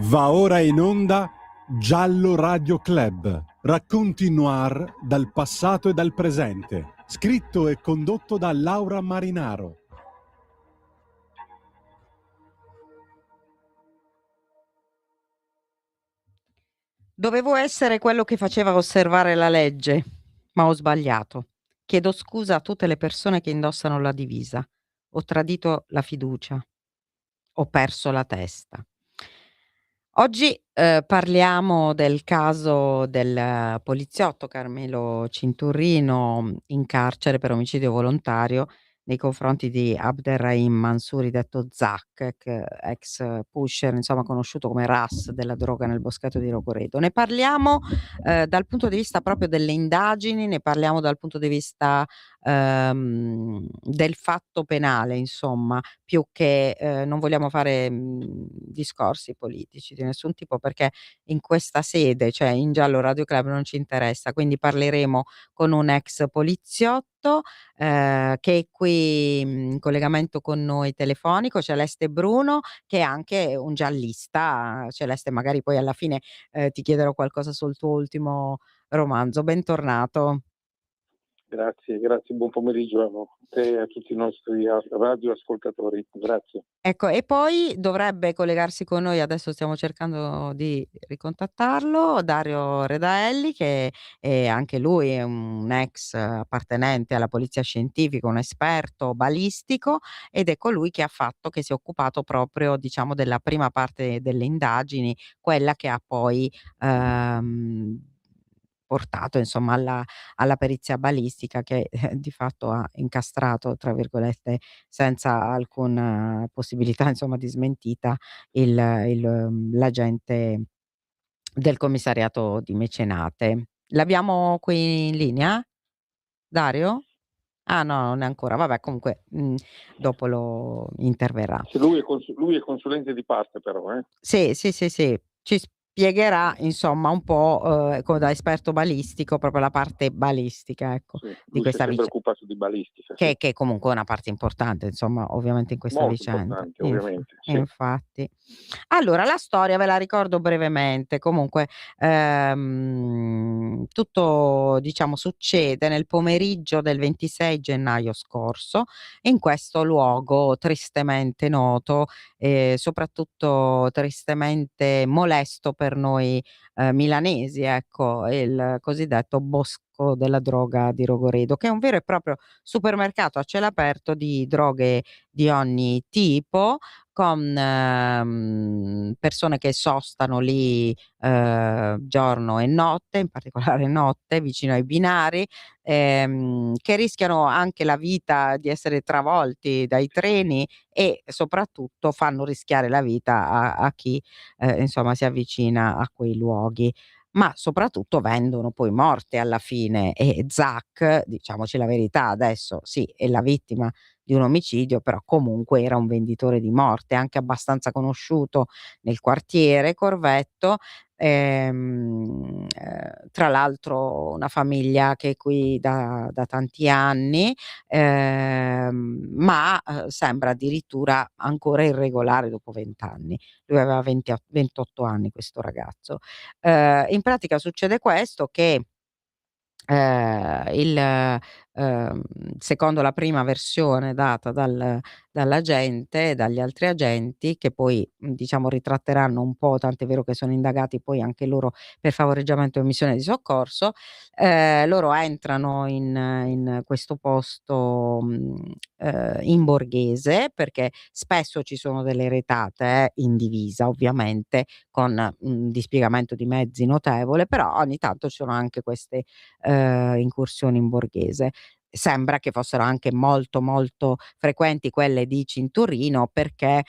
Va ora in onda Giallo Radio Club, racconti noir dal passato e dal presente, scritto e condotto da Laura Marinaro. Dovevo essere quello che faceva osservare la legge, ma ho sbagliato. Chiedo scusa a tutte le persone che indossano la divisa. Ho tradito la fiducia. Ho perso la testa. Oggi, parliamo del caso del poliziotto Carmelo Cinturrino, in carcere per omicidio volontario nei confronti di Abderrahim Mansouri detto Zak, ex pusher, insomma conosciuto come Ras della droga nel Boscato di Rogoredo. Ne parliamo, dal punto di vista proprio delle indagini, ne parliamo dal punto di vista, del fatto penale insomma, più che non vogliamo fare, discorsi politici di nessun tipo, perché in questa sede, cioè in Giallo Radio Club, non ci interessa. Quindi parleremo con un ex poliziotto, che è qui, in collegamento con noi telefonico, Celeste Bruno, che è anche un giallista. Celeste, magari poi alla fine, ti chiederò qualcosa sul tuo ultimo romanzo. Bentornato. Grazie, buon pomeriggio a te e a tutti i nostri radioascoltatori. Grazie. Ecco, e poi dovrebbe collegarsi con noi, adesso stiamo cercando di ricontattarlo, Dario Redaelli, che è anche lui è un ex appartenente alla polizia scientifica, un esperto balistico, ed è colui che si è occupato proprio, diciamo, della prima parte delle indagini, quella che ha poi portato insomma alla perizia balistica che di fatto ha "incastrato" tra virgolette, senza alcuna possibilità insomma di smentita, l'agente del commissariato di Mecenate. L'abbiamo qui in linea? Dario? Ah no, non è ancora. Vabbè, comunque, dopo lo interverrà. Sì, lui è consulente di parte però, Sì, sì, sì, sì. Ci spiegherà insomma un po', da esperto balistico, proprio la parte balistica, ecco, Sì, di lui si è questa sempre vice occupato di balistica, sì. che comunque è una parte importante, insomma, ovviamente in questa Molto vicenda. importante, ovviamente, sì. Infatti. Allora, la storia ve la ricordo brevemente. Comunque, tutto diciamo succede nel pomeriggio del 26 gennaio scorso, in questo luogo tristemente noto e soprattutto tristemente molesto per noi, milanesi, ecco, il cosiddetto Bosco della Droga di Rogoredo, che è un vero e proprio supermercato a cielo aperto di droghe di ogni tipo, con, persone che sostano lì, giorno e notte, in particolare notte, vicino ai binari, che rischiano anche la vita di essere travolti dai treni e soprattutto fanno rischiare la vita a chi, insomma si avvicina a quei luoghi. Ma soprattutto vendono poi morte alla fine, e Zak, diciamoci la verità, adesso sì, è la vittima di un omicidio, però comunque era un venditore di morte, anche abbastanza conosciuto nel quartiere Corvetto. Tra l'altro una famiglia che è qui da tanti anni, ma, sembra addirittura ancora irregolare dopo 20 anni. Lui aveva 28 anni questo ragazzo. In pratica succede questo, che il secondo la prima versione data dall'agente e dagli altri agenti, che poi, diciamo ritratteranno un po', tant'è vero che sono indagati poi anche loro per favoreggiamento e omissione di soccorso, loro entrano in questo posto, in borghese, perché spesso ci sono delle retate, in divisa ovviamente, con un dispiegamento di mezzi notevole, però ogni tanto ci sono anche queste incursioni in borghese. Sembra che fossero anche molto, molto frequenti quelle di Cinturino, perché,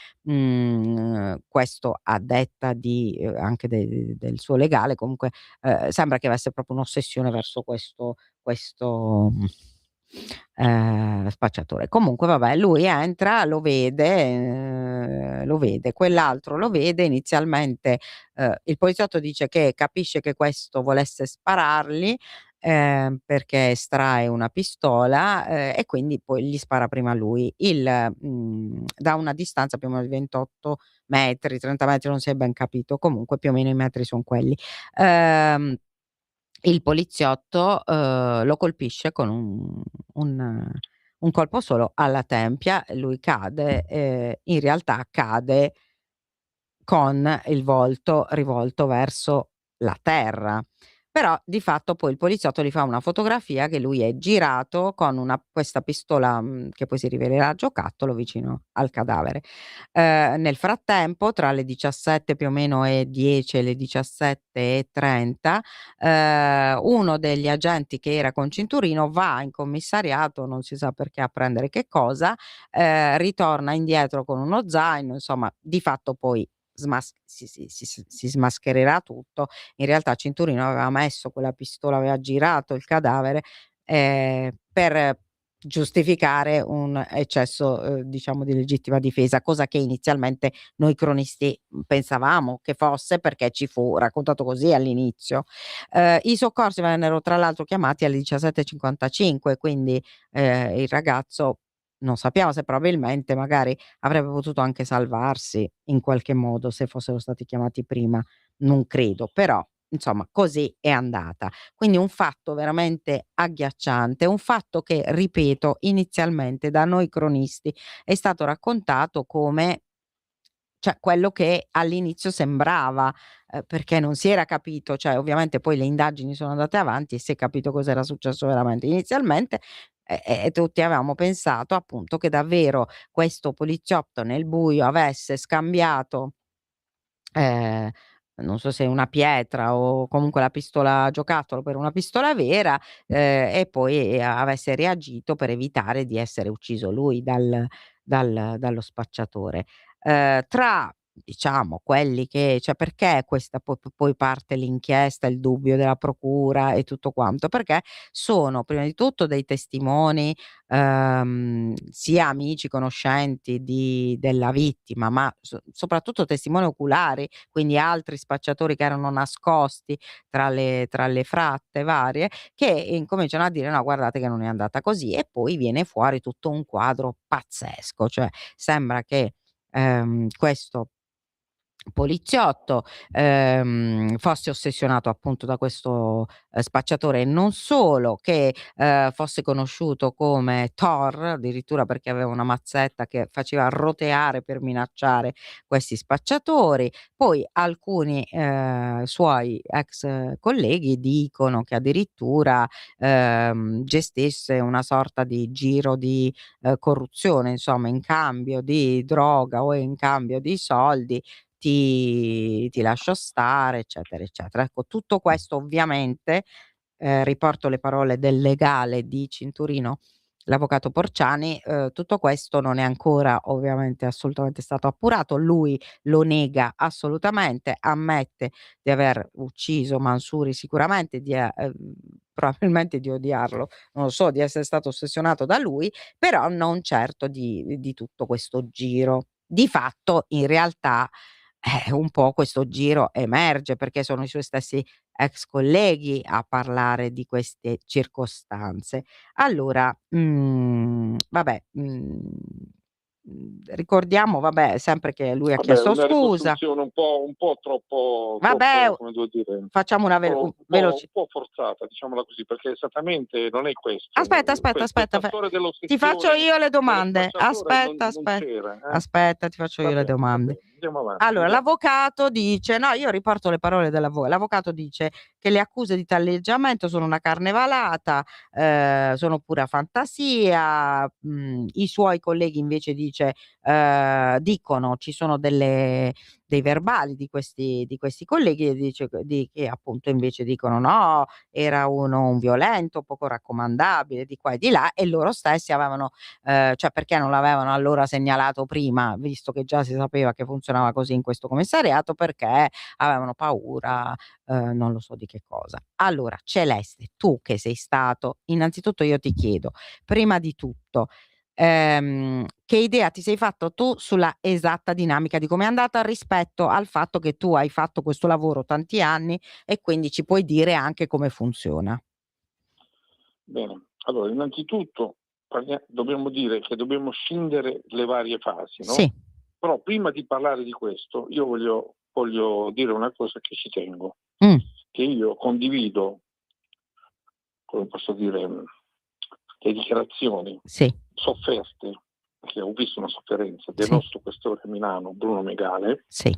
questo a detta di anche del suo legale, comunque, sembra che avesse proprio un'ossessione verso questo, spacciatore. Comunque vabbè, lui entra, lo vede, quell'altro lo vede. Inizialmente, il poliziotto dice che capisce che questo volesse sparargli, perché estrae una pistola, e quindi poi gli spara prima a lui. Da una distanza più o meno di 28 metri, 30 metri, non si è ben capito, comunque più o meno i metri son quelli. Ehm, il poliziotto, lo colpisce con un colpo solo alla tempia, lui cade, in realtà cade con il volto rivolto verso la terra. Però di fatto poi il poliziotto gli fa una fotografia che lui è girato con questa pistola, che poi si rivelerà giocattolo, vicino al cadavere. Nel frattempo, tra le 17 più o meno e 10 e le 17:30, uno degli agenti che era con cinturino va in commissariato, non si sa perché, a prendere che cosa, ritorna indietro con uno zaino, insomma di fatto poi si smaschererà tutto. In realtà Cinturino aveva messo quella pistola, aveva girato il cadavere, per giustificare un eccesso, diciamo, di legittima difesa, cosa che inizialmente noi cronisti, pensavamo che fosse, perché ci fu raccontato così all'inizio. I soccorsi vennero tra l'altro chiamati alle 17:55, quindi, il ragazzo non sappiamo se probabilmente magari avrebbe potuto anche salvarsi in qualche modo se fossero stati chiamati prima, non credo, però insomma così è andata. Quindi un fatto veramente agghiacciante, un fatto che, ripeto, inizialmente da noi cronisti è stato raccontato come, cioè, quello che all'inizio sembrava, perché non si era capito, cioè ovviamente poi le indagini sono andate avanti e si è capito cos'era successo veramente. Inizialmente, tutti avevamo pensato appunto che davvero questo poliziotto nel buio avesse scambiato, ehm, non so se una pietra o comunque la pistola a giocattolo per una pistola vera, e poi avesse reagito per evitare di essere ucciso lui dallo spacciatore. Tra, diciamo, quelli che, cioè, perché questa poi parte l'inchiesta, il dubbio della procura e tutto quanto, perché sono prima di tutto dei testimoni, sia amici, conoscenti della vittima, ma soprattutto testimoni oculari, quindi altri spacciatori che erano nascosti tra le fratte varie, che incominciano a dire: "No, guardate che non è andata così", e poi viene fuori tutto un quadro pazzesco. Cioè sembra che, questo poliziotto, fosse ossessionato appunto da questo, spacciatore, e non solo, che, fosse conosciuto come Thor, addirittura perché aveva una mazzetta che faceva roteare per minacciare questi spacciatori. Poi alcuni, suoi ex colleghi dicono che addirittura, gestisse una sorta di giro di, corruzione, insomma, in cambio di droga o in cambio di soldi ti lascio stare, eccetera, eccetera. Ecco, tutto questo ovviamente, riporto le parole del legale di Cinturino, l'avvocato Porciani, tutto questo non è ancora ovviamente assolutamente stato appurato. Lui lo nega assolutamente, ammette di aver ucciso Mansouri sicuramente, probabilmente di odiarlo, non lo so, di essere stato ossessionato da lui, però non certo di tutto questo giro. Di fatto, in realtà, un po' questo giro emerge, perché sono i suoi stessi ex colleghi a parlare di queste circostanze. Allora, vabbè, ricordiamo, vabbè, sempre che lui ha Vabbè, chiesto una scusa. ricostruzione un po' Vabbè, troppo, come devo dire, facciamo una un po' forzata, diciamola così, perché esattamente non è questo. aspetta, aspetta, Quel aspetta, fattore ti faccio dell'ossessione io le dello domande. spacciatore Aspetta, non c'era, eh. aspetta, ti faccio io le Va domande. bene, andiamo avanti, Allora, vediamo. l'avvocato dice, no, io riporto le parole l'avvocato dice che le accuse di taglieggiamento sono una carnevalata, sono pura fantasia. I suoi colleghi invece dicono, ci sono dei verbali di questi colleghi, e dice che appunto invece dicono: "No, era un violento, poco raccomandabile", di qua e di là, e loro stessi avevano, cioè, perché non l'avevano allora segnalato prima, visto che già si sapeva che funzionava così in questo commissariato? Perché avevano paura, non lo so di che cosa. Allora, Celeste, tu che sei stato, innanzitutto io ti chiedo, prima di tutto, che idea ti sei fatto tu sulla esatta dinamica di com'è andata, rispetto al fatto che tu hai fatto questo lavoro tanti anni e quindi ci puoi dire anche come funziona? Bene. Allora, innanzitutto dobbiamo dire che dobbiamo scindere le varie fasi, no? Sì. Però prima di parlare di questo, io voglio dire una cosa che ci tengo, Mm. che io condivido, come posso dire, le dichiarazioni Sì. sofferte, che ho visto una sofferenza del Sì. nostro questore a Milano, Bruno Megale, Sì.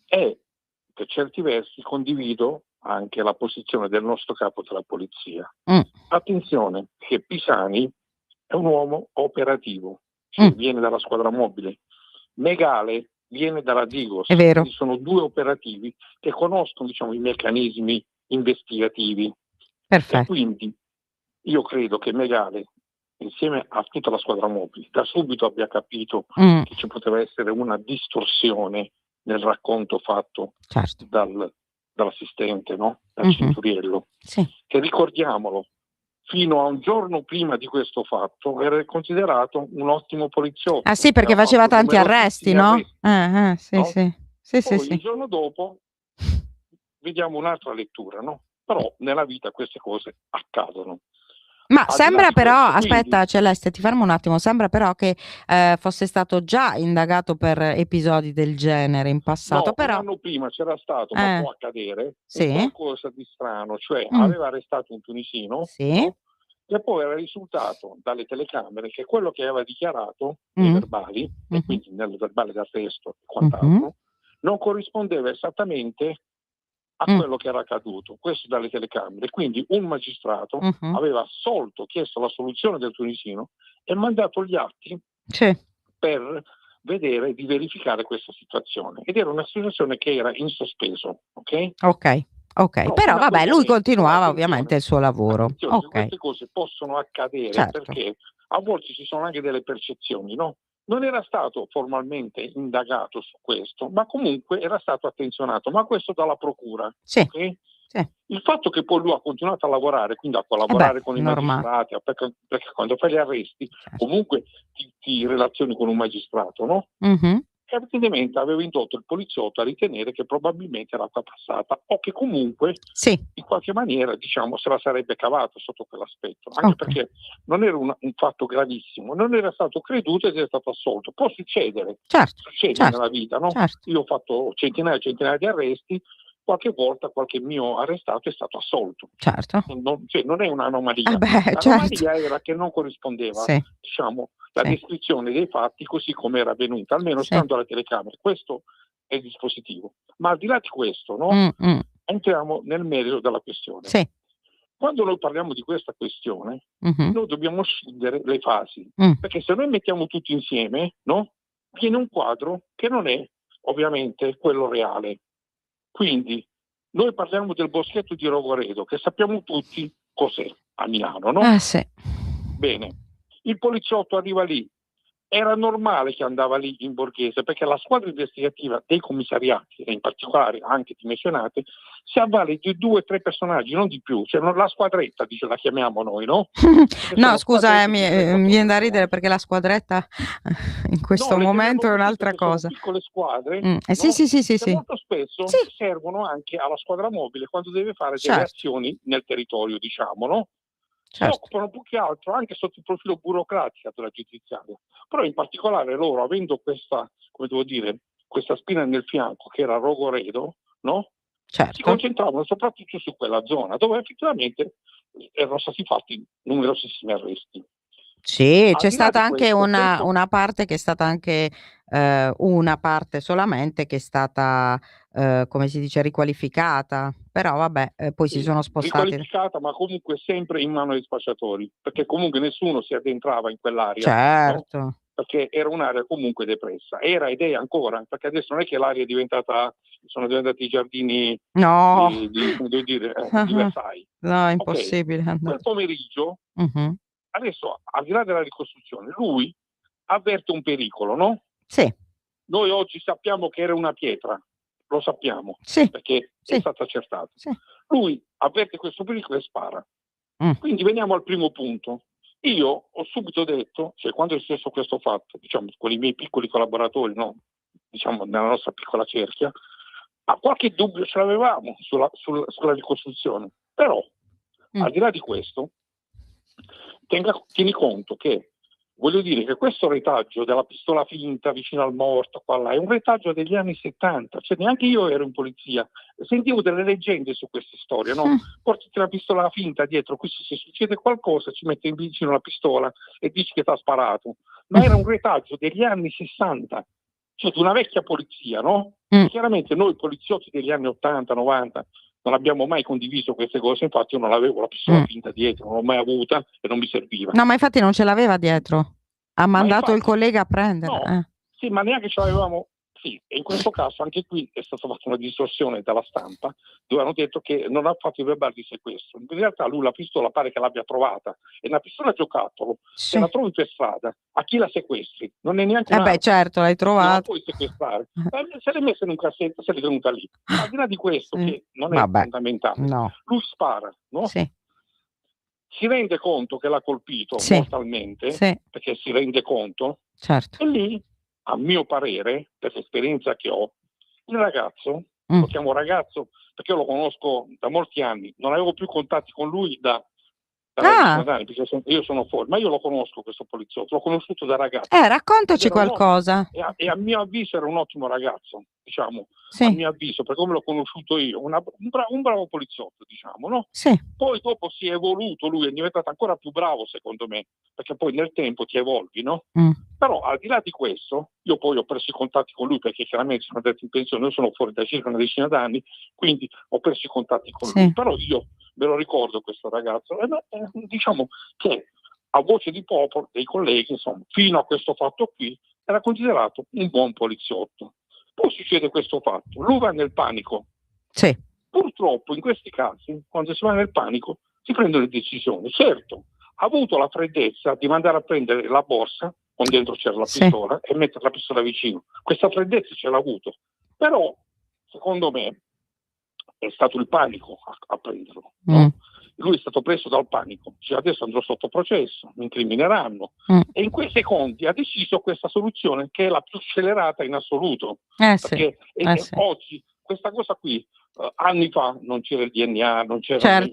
e per certi versi condivido anche la posizione del nostro capo della polizia. Mm. Attenzione che Pisani è un uomo operativo, cioè viene dalla squadra mobile. Megale viene dalla Digos. È vero. Quindi sono due operativi che conoscono, diciamo, i meccanismi investigativi. E Perfetto. quindi io credo che Megale, insieme a tutta la squadra mobile, da subito abbia capito che ci poteva essere una distorsione nel racconto fatto Certo. dall'assistente, no? Dal Cinturiello. Sì. Che, ricordiamolo, fino a un giorno prima di questo fatto era considerato un ottimo poliziotto. Ah sì, perché faceva tanti arresti, no? Sì, no? sì. Sì, Poi sì, il giorno dopo vediamo un'altra lettura, no? Però nella vita queste cose accadono. Ma sembra però, questo, aspetta quindi, Celeste, ti fermo un attimo, sembra però che fosse stato già indagato per episodi del genere in passato, no, però... un anno prima c'era stato, ma può accadere, sì. un qualcosa di strano, cioè aveva arrestato un tunisino, sì. no? E poi era risultato dalle telecamere che quello che aveva dichiarato nei verbali, e quindi nel verbale d'arresto e quant'altro, non corrispondeva esattamente a quello che era accaduto, questo dalle telecamere. Quindi un magistrato aveva chiesto la soluzione del tunisino e mandato gli atti per vedere di verificare questa situazione. Ed era una situazione che era in sospeso, ok? Ok, però vabbè, lui continuava ovviamente il suo lavoro. Attenzione, queste cose possono accadere perché a volte ci sono anche delle percezioni, no? Non era stato formalmente indagato su questo, ma comunque era stato attenzionato, ma questo dalla procura. Sì. Okay? Sì. Il fatto che poi lui ha continuato a lavorare, quindi a collaborare con i magistrati, perché quando fai gli arresti comunque ti relazioni con un magistrato, no? E evidentemente aveva indotto il poliziotto a ritenere che probabilmente era stata passata o che comunque in qualche maniera, diciamo, se la sarebbe cavata sotto quell'aspetto, anche perché non era un fatto gravissimo, non era stato creduto ed è stato assolto. Può succedere, succede nella vita, no? Io ho fatto centinaia e centinaia di arresti, qualche volta qualche mio arrestato è stato assolto. Non è un'anomalia. L'anomalia era che non corrispondeva, diciamo, la descrizione dei fatti così come era avvenuta, almeno stando alle telecamere. Questo è il dispositivo. Ma al di là di questo, no? Entriamo nel merito della questione. Quando noi parliamo di questa questione, noi dobbiamo scindere le fasi, perché se noi mettiamo tutti insieme, no? Viene un quadro che non è ovviamente quello reale. Quindi noi parliamo del boschetto di Rogoredo, che sappiamo tutti cos'è a Milano, no? Bene, il poliziotto arriva lì. Era normale che andava lì in Borghese, perché la squadra investigativa dei commissariati, e in particolare anche di Mecenate, si avvale di 2 o 3 personaggi, non di più. Cioè la squadretta, la chiamiamo noi, no? No, scusa, mi viene da ridere perché la squadretta in questo momento è un'altra cosa. Sono piccole squadre, sì. molto spesso servono anche alla squadra mobile quando deve fare delle azioni nel territorio, diciamo, no? Si occupano più che altro anche sotto il profilo burocratico della giudiziaria, però in particolare loro, avendo questa, come devo dire, questa spina nel fianco che era Rogoredo, no? Si concentravano soprattutto su quella zona dove effettivamente erano stati fatti numerosissimi arresti. Sì, c'è stata anche una parte che è stata anche una parte solamente che è stata come si dice riqualificata, però vabbè, poi si sono spostati. Riqualificata, ma comunque sempre in mano ai spacciatori, perché comunque nessuno si addentrava in quell'area. Certo. No? Perché era un'area comunque depressa, era ed è ancora, perché adesso non è che l'area è diventata, sono diventati i giardini di Versailles. No, è impossibile. Quel pomeriggio, adesso al di là della ricostruzione, lui avverte un pericolo, no? Sì. Noi oggi sappiamo che era una pietra, lo sappiamo, perché è stato accertato. Lui avverte questo pericolo e spara. Quindi veniamo al primo punto. Io ho subito detto, cioè quando è successo questo fatto, diciamo, con i miei piccoli collaboratori, no? Diciamo nella nostra piccola cerchia, qualche dubbio ce l'avevamo sulla ricostruzione. Però, al di là di questo, tieni conto che, voglio dire, che questo retaggio della pistola finta vicino al morto, qua là, è un retaggio degli anni 70, cioè neanche io ero in polizia, sentivo delle leggende su queste storie, no? Portati la pistola finta dietro, qui se succede qualcosa ci metti vicino la pistola e dici che ti ha sparato, ma era un retaggio degli anni 60, cioè di una vecchia polizia, no? Chiaramente noi poliziotti degli anni 80, 90 non abbiamo mai condiviso queste cose, infatti io non avevo la pistola finta dietro, non l'ho mai avuta e non mi serviva. No, ma infatti non ce l'aveva dietro, ha mandato il collega a prenderla. No, sì, ma neanche ce l'avevamo. Sì, e in questo caso anche qui è stata fatta una distorsione dalla stampa dove hanno detto che non ha fatto i verbali di sequestro. In realtà lui la pistola pare che l'abbia trovata, è una pistola giocattolo, se la trovi per strada, a chi la sequestri? Non è neanche una. Certo, l'hai trovata. Non la puoi sequestrare. Se l'hai messa in un cassetto, se l'è tenuta lì. Ma al di là di questo, che non è fondamentale, lui spara, no? Sì. Si rende conto che l'ha colpito mortalmente, perché si rende conto, certo. E lì, a mio parere, per l'esperienza che ho, il ragazzo, lo chiamo ragazzo perché io lo conosco da molti anni, non avevo più contatti con lui da anni, perché io sono fuori, ma io lo conosco questo poliziotto, l'ho conosciuto da ragazzo. Raccontaci qualcosa. E a mio avviso era un ottimo ragazzo, diciamo, a mio avviso, per come l'ho conosciuto io, un bravo poliziotto, diciamo, no? Sì. Poi dopo si è evoluto, lui è diventato ancora più bravo secondo me, perché poi nel tempo ti evolvi, no? Però al di là di questo, io poi ho perso i contatti con lui perché chiaramente sono andato in pensione, io sono fuori da circa una decina d'anni, quindi ho perso i contatti con lui, però io me lo ricordo questo ragazzo, diciamo che a voce di popolo, dei colleghi, insomma, fino a questo fatto qui, era considerato un buon poliziotto. Poi succede questo fatto, lui va nel panico. Sì. Purtroppo in questi casi, quando si va nel panico, si prendono le decisioni. Certo, ha avuto la freddezza di mandare a prendere la borsa, con dentro c'era la pistola, e mettere la pistola vicino. Questa freddezza ce l'ha avuto. Però, secondo me, è stato il panico a prenderlo. No? Lui è stato preso dal panico, cioè adesso andrò sotto processo, mi incrimineranno, e in quei secondi ha deciso questa soluzione che è la più scellerata in assoluto, perché oggi questa cosa qui, anni fa non c'era il DNA, non c'era le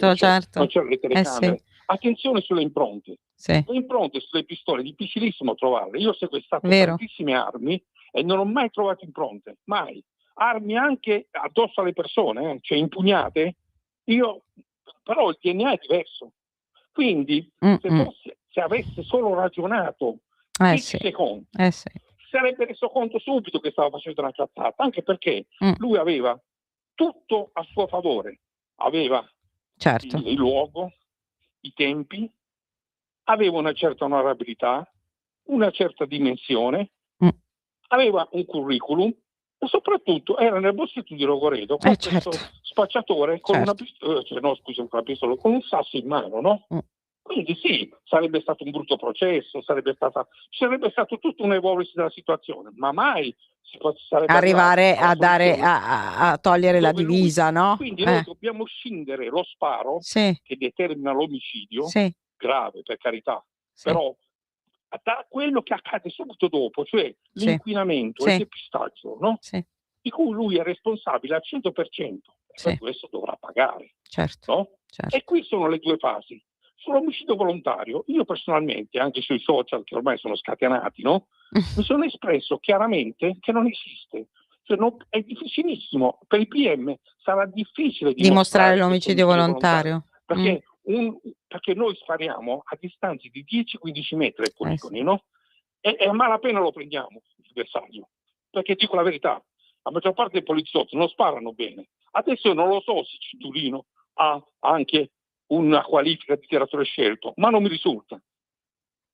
telecamere, attenzione sulle impronte, le impronte sulle pistole è difficilissimo trovarle, io ho sequestrato tantissime armi e non ho mai trovato impronte, mai, armi anche addosso alle persone, cioè impugnate, però il DNA è diverso. Quindi se avesse solo ragionato 10 secondi, si sarebbe reso conto subito che stava facendo una cazzata, anche perché lui aveva tutto a suo favore. Aveva il luogo, i tempi, aveva una certa onorabilità, una certa dimensione, aveva un curriculum, e soprattutto era nel bossetto di Rogoredo con questo spacciatore con una pistola, con un sasso in mano, no? Quindi sì, sarebbe stato un brutto processo, sarebbe stato tutto un evolversi della situazione, ma mai si sarebbe arrivare a togliere la divisa, no? Quindi noi dobbiamo scindere lo sparo che determina l'omicidio, grave per carità, però da quello che accade subito dopo, cioè l'inquinamento e il depistaggio, no? Di cui lui è responsabile al 100%, e per questo dovrà pagare. No? E qui sono le due fasi. Sull'omicidio volontario, io personalmente, anche sui social che ormai sono scatenati, no? Mi sono espresso chiaramente che non esiste. Cioè è difficilissimo, per il PM sarà difficile dimostrare l'omicidio volontario. Perché noi spariamo a distanze di 10-15 metri ai poligoni, no? E a malapena lo prendiamo il bersaglio. Perché dico la verità, la maggior parte dei poliziotti non sparano bene. Adesso non lo so se Cintulino ha anche una qualifica di tiratore scelto, ma non mi risulta.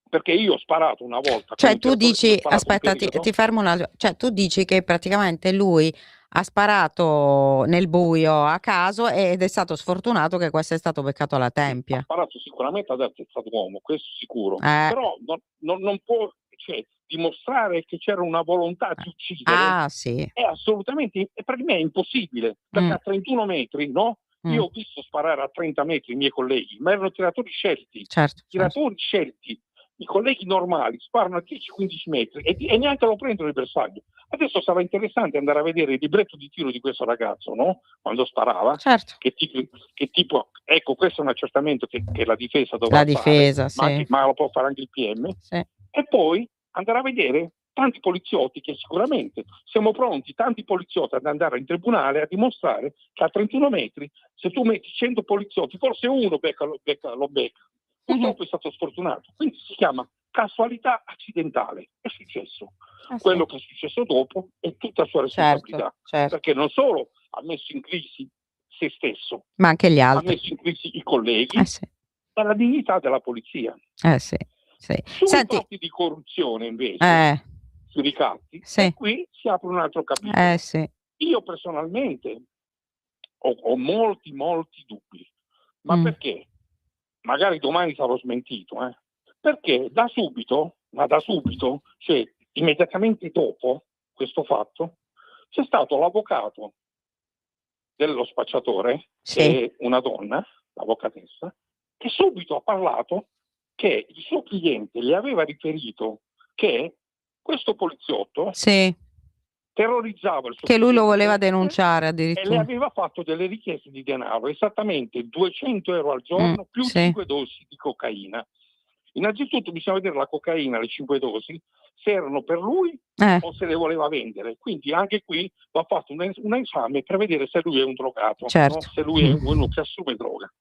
Perché io ho sparato una volta. Cioè tu dici, aspetta, ti fermo un attimo, cioè tu dici che praticamente lui ha sparato nel buio a caso ed è stato sfortunato che questo è stato beccato alla tempia. Ha sparato sicuramente ad altezza d'uomo, questo sicuro, però non può dimostrare che c'era una volontà di uccidere, è assolutamente, per me è impossibile, perché a 31 metri, no? Io ho visto sparare a 30 metri i miei colleghi, ma erano tiratori scelti, scelti. I colleghi normali sparano a 10-15 metri e neanche lo prendono il bersaglio. Adesso sarà interessante andare a vedere il libretto di tiro di questo ragazzo, no? Quando sparava. Certo. Che tipo, ecco, questo è un accertamento che la difesa dovrà fare, ma lo può fare anche il PM. Sì. E poi andare a vedere tanti poliziotti che sicuramente siamo pronti, tanti poliziotti ad andare in tribunale a dimostrare che a 31 metri, se tu metti 100 poliziotti, forse uno lo becca. Purtroppo è stato sfortunato. Quindi si chiama casualità accidentale. È successo. Quello che è successo dopo è tutta sua responsabilità. Certo. Perché non solo ha messo in crisi se stesso, ma anche gli altri. Ha messo in crisi i colleghi e la dignità della polizia. Sui fatti di corruzione invece, sui ricatti, e qui si apre un altro capitolo. Io personalmente ho molti dubbi. Ma perché? Magari domani sarò smentito, perché da subito, cioè immediatamente dopo questo fatto, c'è stato l'avvocato dello spacciatore, che è una donna, l'avvocatessa, che subito ha parlato che il suo cliente gli aveva riferito che questo poliziotto terrorizzava il suo che lui cliente, lo voleva denunciare e addirittura. le aveva fatto delle richieste di denaro, esattamente 200 euro al giorno più 5 dosi di cocaina. Innanzitutto bisogna vedere la cocaina, le 5 dosi, se erano per lui o se le voleva vendere. Quindi anche qui va fatto un esame per vedere se lui è un drogato, no? Se lui è uno che assume droga.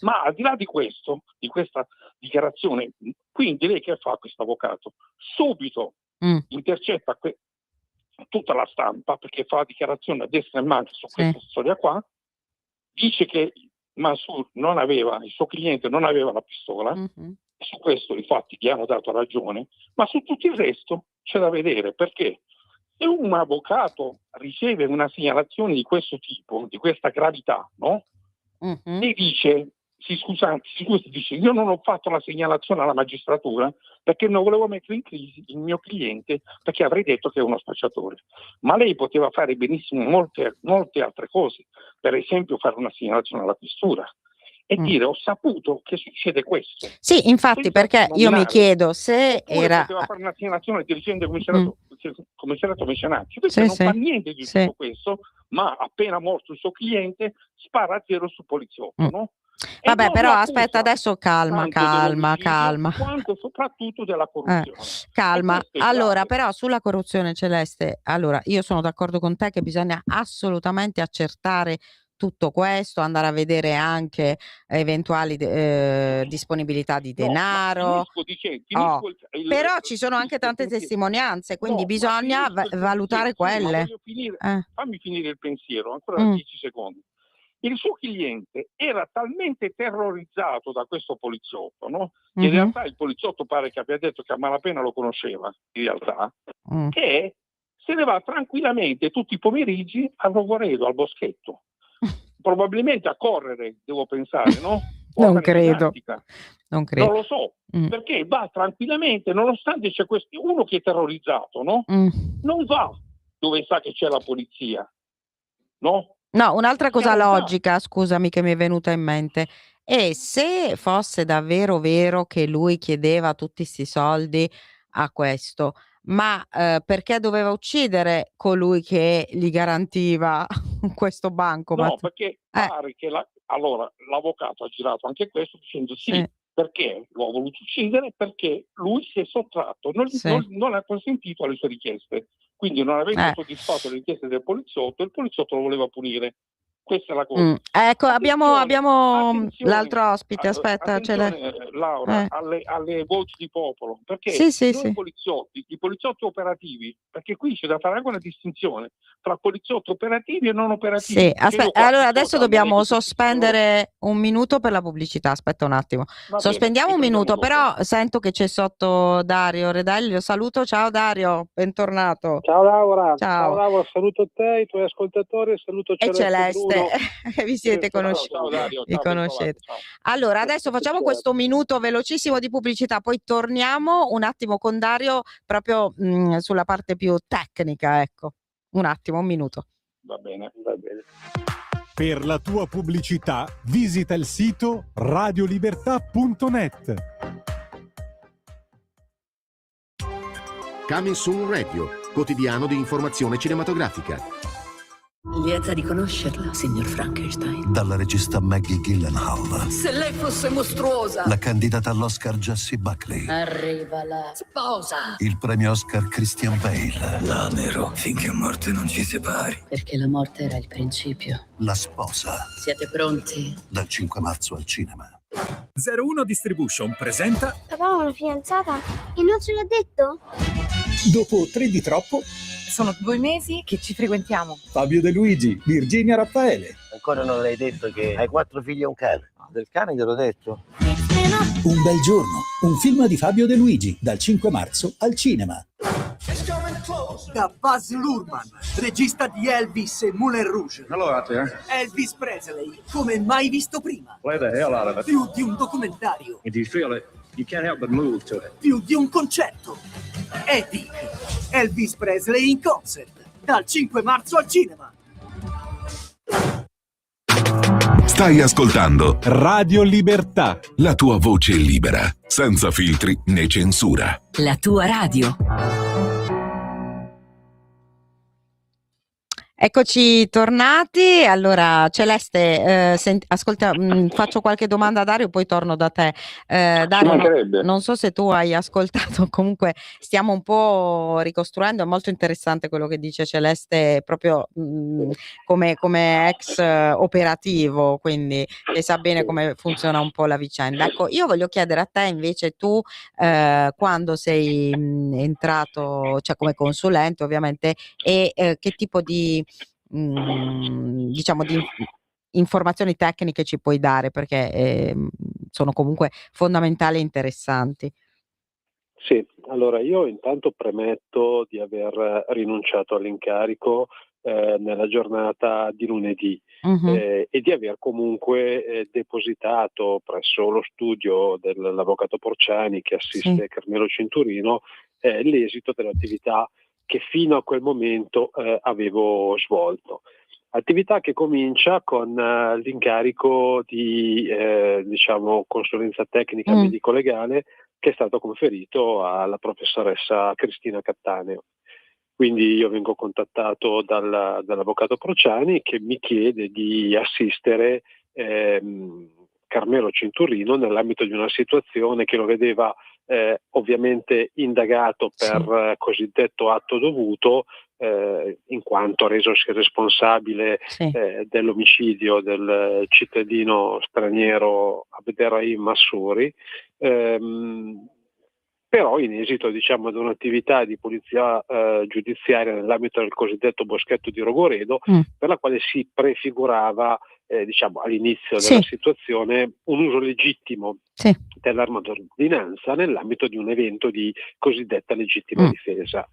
Ma al di là di questo, di questa dichiarazione, quindi lei che fa questo avvocato? Subito intercetta tutta la stampa, perché fa la dichiarazione a destra e a manca su questa storia qua, dice che Mansour non aveva, il suo cliente non aveva la pistola, e su questo infatti gli hanno dato ragione, ma su tutto il resto c'è da vedere, perché se un avvocato riceve una segnalazione di questo tipo, di questa gravità, no? E dice, dice, io non ho fatto la segnalazione alla magistratura perché non volevo mettere in crisi il mio cliente, perché avrei detto che è uno spacciatore. Ma lei poteva fare benissimo molte altre cose, per esempio fare una segnalazione alla questura e dire ho saputo che succede questo. Sì, infatti, perché io mi chiedo se poteva fare una segnalazione al dirigente commissariato Mecenacci, perché non fa niente di tutto questo, ma appena morto il suo cliente spara a zero sul poliziotto, no? Vabbè, però aspetta, adesso calma. Quanto soprattutto della corruzione. Calma. Allora, però sulla corruzione, Celeste, allora io sono d'accordo con te che bisogna assolutamente accertare tutto questo, andare a vedere anche eventuali disponibilità di denaro. Però ci sono anche tante testimonianze, quindi bisogna valutare quelle. Fammi finire il pensiero, ancora 10 secondi. Il suo cliente era talmente terrorizzato da questo poliziotto, no? In realtà il poliziotto pare che abbia detto che a malapena lo conosceva, in realtà, che se ne va tranquillamente tutti i pomeriggi a Rogoredo, al boschetto. Probabilmente a correre, devo pensare, no? Non credo. Non lo so, perché va tranquillamente, nonostante c'è uno che è terrorizzato, no? Non va dove sa che c'è la polizia, no? No, un'altra cosa logica, scusami, che mi è venuta in mente, è se fosse davvero vero che lui chiedeva tutti questi soldi a questo, ma perché doveva uccidere colui che gli garantiva questo bancomat? No, perché pare che l'avvocato ha girato anche questo dicendo sì. Perché lo ha voluto uccidere? Perché lui si è sottratto, non ha consentito alle sue richieste. Quindi non avendo soddisfatto le richieste del poliziotto, il poliziotto lo voleva punire. Questa è la cosa. Ecco, abbiamo l'altro ospite, aspetta. Laura, alle voci di popolo, perché i poliziotti operativi, perché qui c'è da fare anche una distinzione tra poliziotti operativi e non operativi. Sì, aspetta, allora adesso dobbiamo sospendere un minuto per la pubblicità, aspetta un attimo. Sospendiamo un minuto, però sento che c'è sotto Dario Redelli, lo saluto, ciao Dario, bentornato. Ciao Laura, ciao Laura, saluto te, i tuoi ascoltatori, saluto Celeste. Vi siete conosciuti, vi conoscete. Allora adesso facciamo questo minuto velocissimo di pubblicità, poi torniamo un attimo con Dario proprio sulla parte più tecnica, ecco, un attimo, un minuto. Va bene. Per la tua pubblicità visita il sito radiolibertà.net. Coming Soon Radio, quotidiano di informazione cinematografica. Lieta di conoscerla, signor Frankenstein. Dalla regista Maggie Gyllenhaal. Se lei fosse mostruosa. La candidata all'Oscar Jessie Buckley. Arriva la sposa. Il premio Oscar Christian Bale. L'amero finché a morte non ci separi. Perché la morte era il principio. La sposa. Siete pronti? Dal 5 marzo al cinema. 01 Distribution presenta. Avevamo una fidanzata e non ce l'ha detto? Dopo 3 di troppo. Sono 2 mesi che ci frequentiamo. Fabio De Luigi, Virginia Raffaele. Ancora non l'hai detto che hai 4 figli e un cane? Del cane gliel'ho detto. Un bel giorno, un film di Fabio De Luigi, dal 5 marzo al cinema. Da Baz Luhrmann, regista di Elvis e Moulin Rouge. Hello out there. Elvis Presley, come mai visto prima. Play the hell out of it. Più di un documentario. If you feel it, you can't help but move to it. Più di un concerto. Epic. Elvis Presley in concert, dal 5 marzo al cinema. Stai ascoltando Radio Libertà, la tua voce libera, senza filtri né censura. La tua radio. Eccoci tornati. Allora, Celeste, ascolta, faccio qualche domanda a Dario, poi torno da te. Dario, non so se tu hai ascoltato, comunque stiamo un po' ricostruendo, è molto interessante quello che dice Celeste, proprio come ex operativo, quindi che sa bene come funziona un po' la vicenda. Ecco, io voglio chiedere a te invece, tu quando sei entrato, cioè come consulente ovviamente, e che tipo di diciamo di informazioni tecniche ci puoi dare, perché sono comunque fondamentali e interessanti. Sì, allora io intanto premetto di aver rinunciato all'incarico nella giornata di lunedì e di aver comunque depositato presso lo studio dell'avvocato Porciani che assiste Carmelo Cinturino l'esito dell'attività che fino a quel momento avevo svolto. Attività che comincia con l'incarico di consulenza tecnica medico-legale che è stato conferito alla professoressa Cristina Cattaneo. Quindi io vengo contattato dall'avvocato Porciani che mi chiede di assistere Carmelo Cinturino nell'ambito di una situazione che lo vedeva ovviamente indagato per cosiddetto atto dovuto, in quanto resosi responsabile dell'omicidio del cittadino straniero Abderrahim Massuri, però in esito ad un'attività di polizia giudiziaria nell'ambito del cosiddetto boschetto di Rogoredo, per la quale si prefigurava all'inizio della situazione un uso legittimo dell'arma d'ordinanza nell'ambito di un evento di cosiddetta legittima difesa.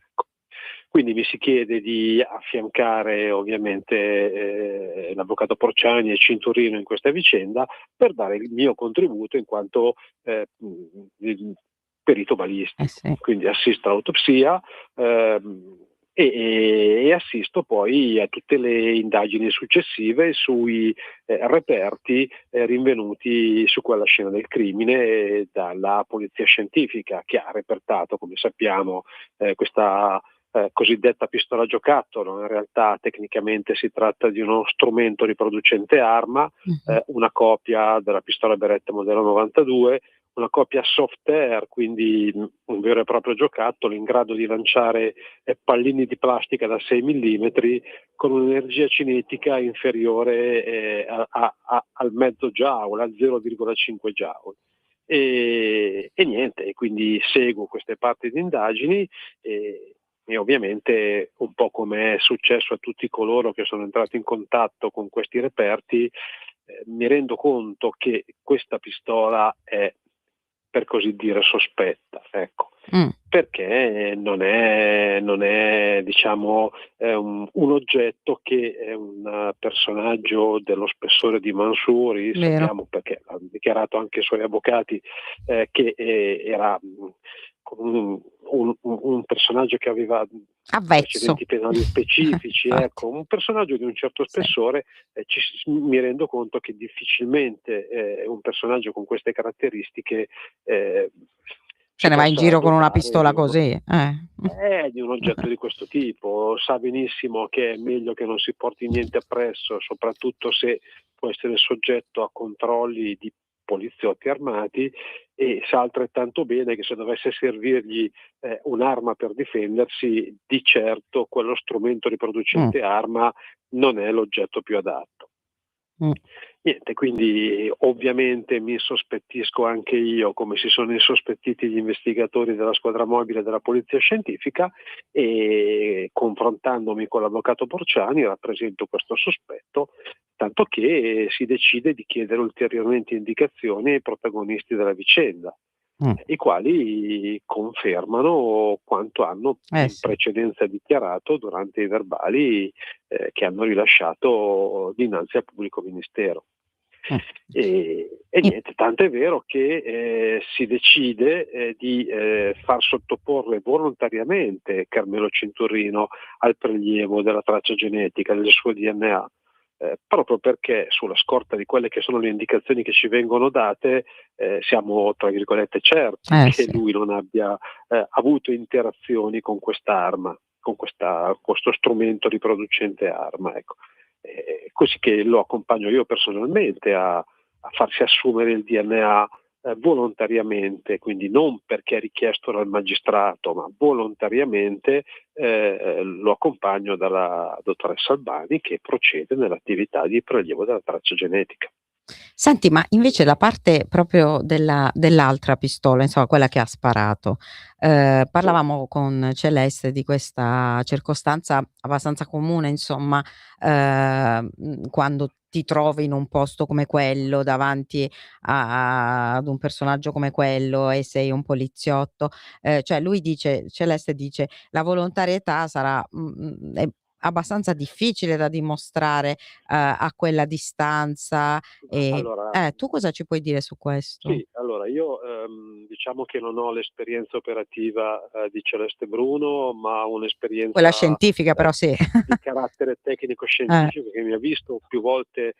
Quindi mi si chiede di affiancare ovviamente l'avvocato Porciani e Cinturino in questa vicenda per dare il mio contributo in quanto perito balistico. Quindi assisto all'autopsia e assisto poi a tutte le indagini successive sui reperti rinvenuti su quella scena del crimine dalla polizia scientifica, che ha repertato, come sappiamo, questa cosiddetta pistola giocattolo. In realtà tecnicamente si tratta di uno strumento riproducente arma, una copia della pistola Beretta modello 92, una copia soft air, quindi un vero e proprio giocattolo in grado di lanciare pallini di plastica da 6 mm con un'energia cinetica inferiore al mezzo joule, al 0,5 joule. E niente, quindi seguo queste parti di indagini e ovviamente, un po' come è successo a tutti coloro che sono entrati in contatto con questi reperti, mi rendo conto che questa pistola è, per così dire, sospetta, ecco, perché non è un oggetto che è un personaggio dello spessore di Mansouri, sappiamo, perché hanno dichiarato anche i suoi avvocati che era un personaggio che aveva precedenti penali specifici, ecco, un personaggio di un certo spessore. Mi rendo conto che difficilmente un personaggio con queste caratteristiche Se ne va in giro con una pistola così. Di un oggetto di questo tipo. Sa benissimo che è meglio che non si porti niente appresso, soprattutto se può essere soggetto a controlli di poliziotti armati, e sa altrettanto bene che se dovesse servirgli un'arma per difendersi, di certo quello strumento riproducente arma non è l'oggetto più adatto. Niente, quindi ovviamente mi insospettisco anche io, come si sono insospettiti gli investigatori della squadra mobile della polizia scientifica, e confrontandomi con l'avvocato Porciani rappresento questo sospetto, tanto che si decide di chiedere ulteriormente indicazioni ai protagonisti della vicenda, i quali confermano quanto hanno in precedenza dichiarato durante i verbali che hanno rilasciato dinanzi al pubblico ministero. E niente, tanto è vero che si decide di far sottoporre volontariamente Carmelo Cinturino al prelievo della traccia genetica del suo DNA, proprio perché sulla scorta di quelle che sono le indicazioni che ci vengono date siamo tra virgolette certi che lui non abbia avuto interazioni con quest'arma, con questo strumento riproducente arma, ecco. Così che lo accompagno io personalmente a farsi assumere il DNA volontariamente, quindi non perché è richiesto dal magistrato, ma volontariamente lo accompagno dalla dottoressa Albani, che procede nell'attività di prelievo della traccia genetica. Senti, ma invece la parte proprio dell'altra pistola, insomma quella che ha sparato, parlavamo con Celeste di questa circostanza abbastanza comune, insomma, quando ti trovi in un posto come quello, davanti ad un personaggio come quello e sei un poliziotto, cioè Celeste dice: "La volontarietà sarà è abbastanza difficile da dimostrare, a quella distanza", Allora, tu cosa ci puoi dire su questo? sì, allora io diciamo che non ho l'esperienza operativa di Celeste Bruno, ma un'esperienza Quella scientifica però sì. di carattere tecnico-scientifico che mi ha visto più volte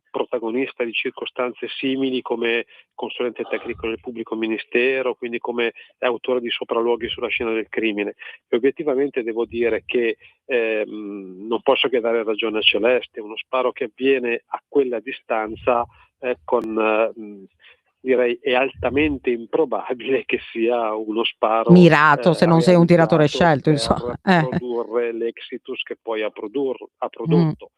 protagonista di circostanze simili come consulente tecnico del pubblico ministero, quindi come autore di sopralluoghi sulla scena del crimine. E obiettivamente devo dire che non posso che dare ragione a Celeste. Uno sparo che avviene a quella distanza direi è altamente improbabile che sia uno sparo mirato, se non sei un tiratore scelto, per insomma. produrre l'exitus che poi ha prodotto.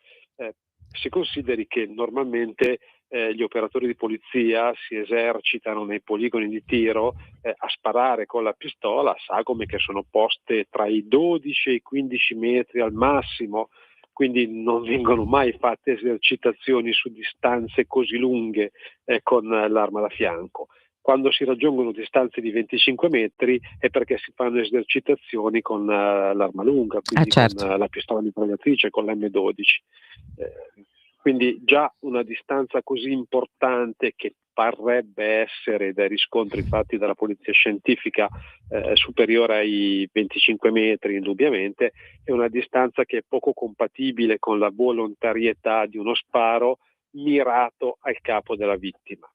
Si consideri che normalmente gli operatori di polizia si esercitano nei poligoni di tiro a sparare con la pistola a sagome che sono poste tra i 12 e i 15 metri al massimo, quindi non vengono mai fatte esercitazioni su distanze così lunghe con l'arma da fianco. Quando si raggiungono distanze di 25 metri è perché si fanno esercitazioni con l'arma lunga, quindi con la pistola mitragliatrice, con l'M12. Quindi già una distanza così importante, che parrebbe essere, dai riscontri fatti dalla polizia scientifica, superiore ai 25 metri indubbiamente, è una distanza che è poco compatibile con la volontarietà di uno sparo mirato al capo della vittima.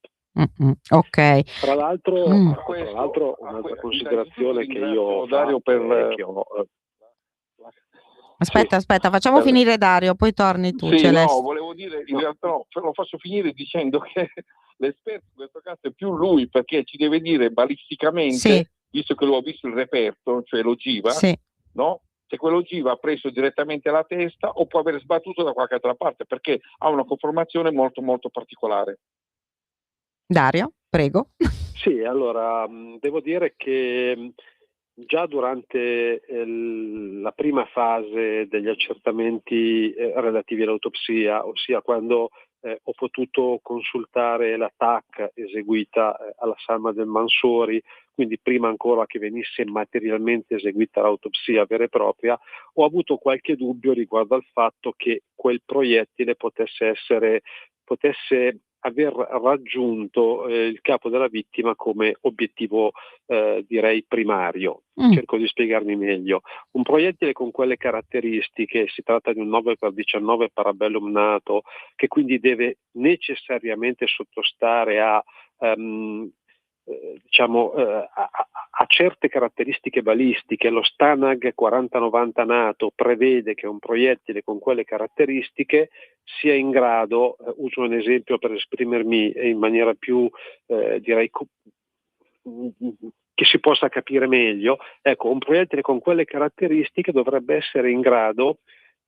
Ok. Tra l'altro, un'altra considerazione che io ho Dario Aspetta, facciamo finire Dario, poi torni tu. Sì, no, volevo dire, in realtà lo faccio finire dicendo che l'esperto in questo caso è più lui, perché ci deve dire balisticamente, visto che lui ha visto il reperto, cioè l'ogiva, no? Se quell'ogiva ha preso direttamente la testa o può aver sbattuto da qualche altra parte, perché ha una conformazione molto molto particolare. Dario, prego. Sì, allora, devo dire che già durante la prima fase degli accertamenti relativi all'autopsia, ossia quando ho potuto consultare la TAC eseguita alla salma del Mansori, quindi prima ancora che venisse materialmente eseguita l'autopsia vera e propria, ho avuto qualche dubbio riguardo al fatto che quel proiettile potesse aver raggiunto il capo della vittima come obiettivo direi primario. Cerco di spiegarmi meglio. Un proiettile con quelle caratteristiche, si tratta di un 9x19 Parabellum NATO, che quindi deve necessariamente sottostare a ha certe caratteristiche balistiche. Lo Stanag 4090 NATO prevede che un proiettile con quelle caratteristiche sia in grado, uso un esempio per esprimermi in maniera più direi che si possa capire meglio, ecco, un proiettile con quelle caratteristiche dovrebbe essere in grado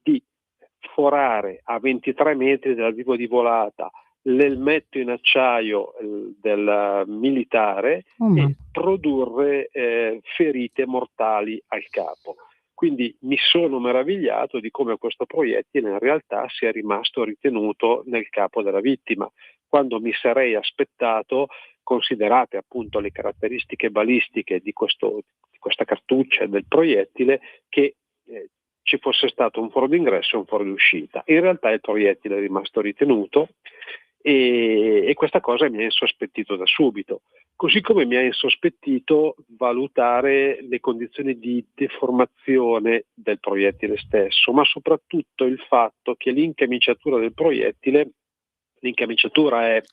di forare a 23 metri dall'arrivo di volata l'elmetto in acciaio del militare e produrre ferite mortali al capo. Quindi mi sono meravigliato di come questo proiettile in realtà sia rimasto ritenuto nel capo della vittima, quando mi sarei aspettato, considerate appunto le caratteristiche balistiche di questa cartuccia del proiettile, che ci fosse stato un foro d'ingresso e un foro d'uscita. In realtà il proiettile è rimasto ritenuto e questa cosa mi ha insospettito da subito, così come mi ha insospettito valutare le condizioni di deformazione del proiettile stesso, ma soprattutto il fatto che l'incamiciatura del proiettile, l'incamiciatura è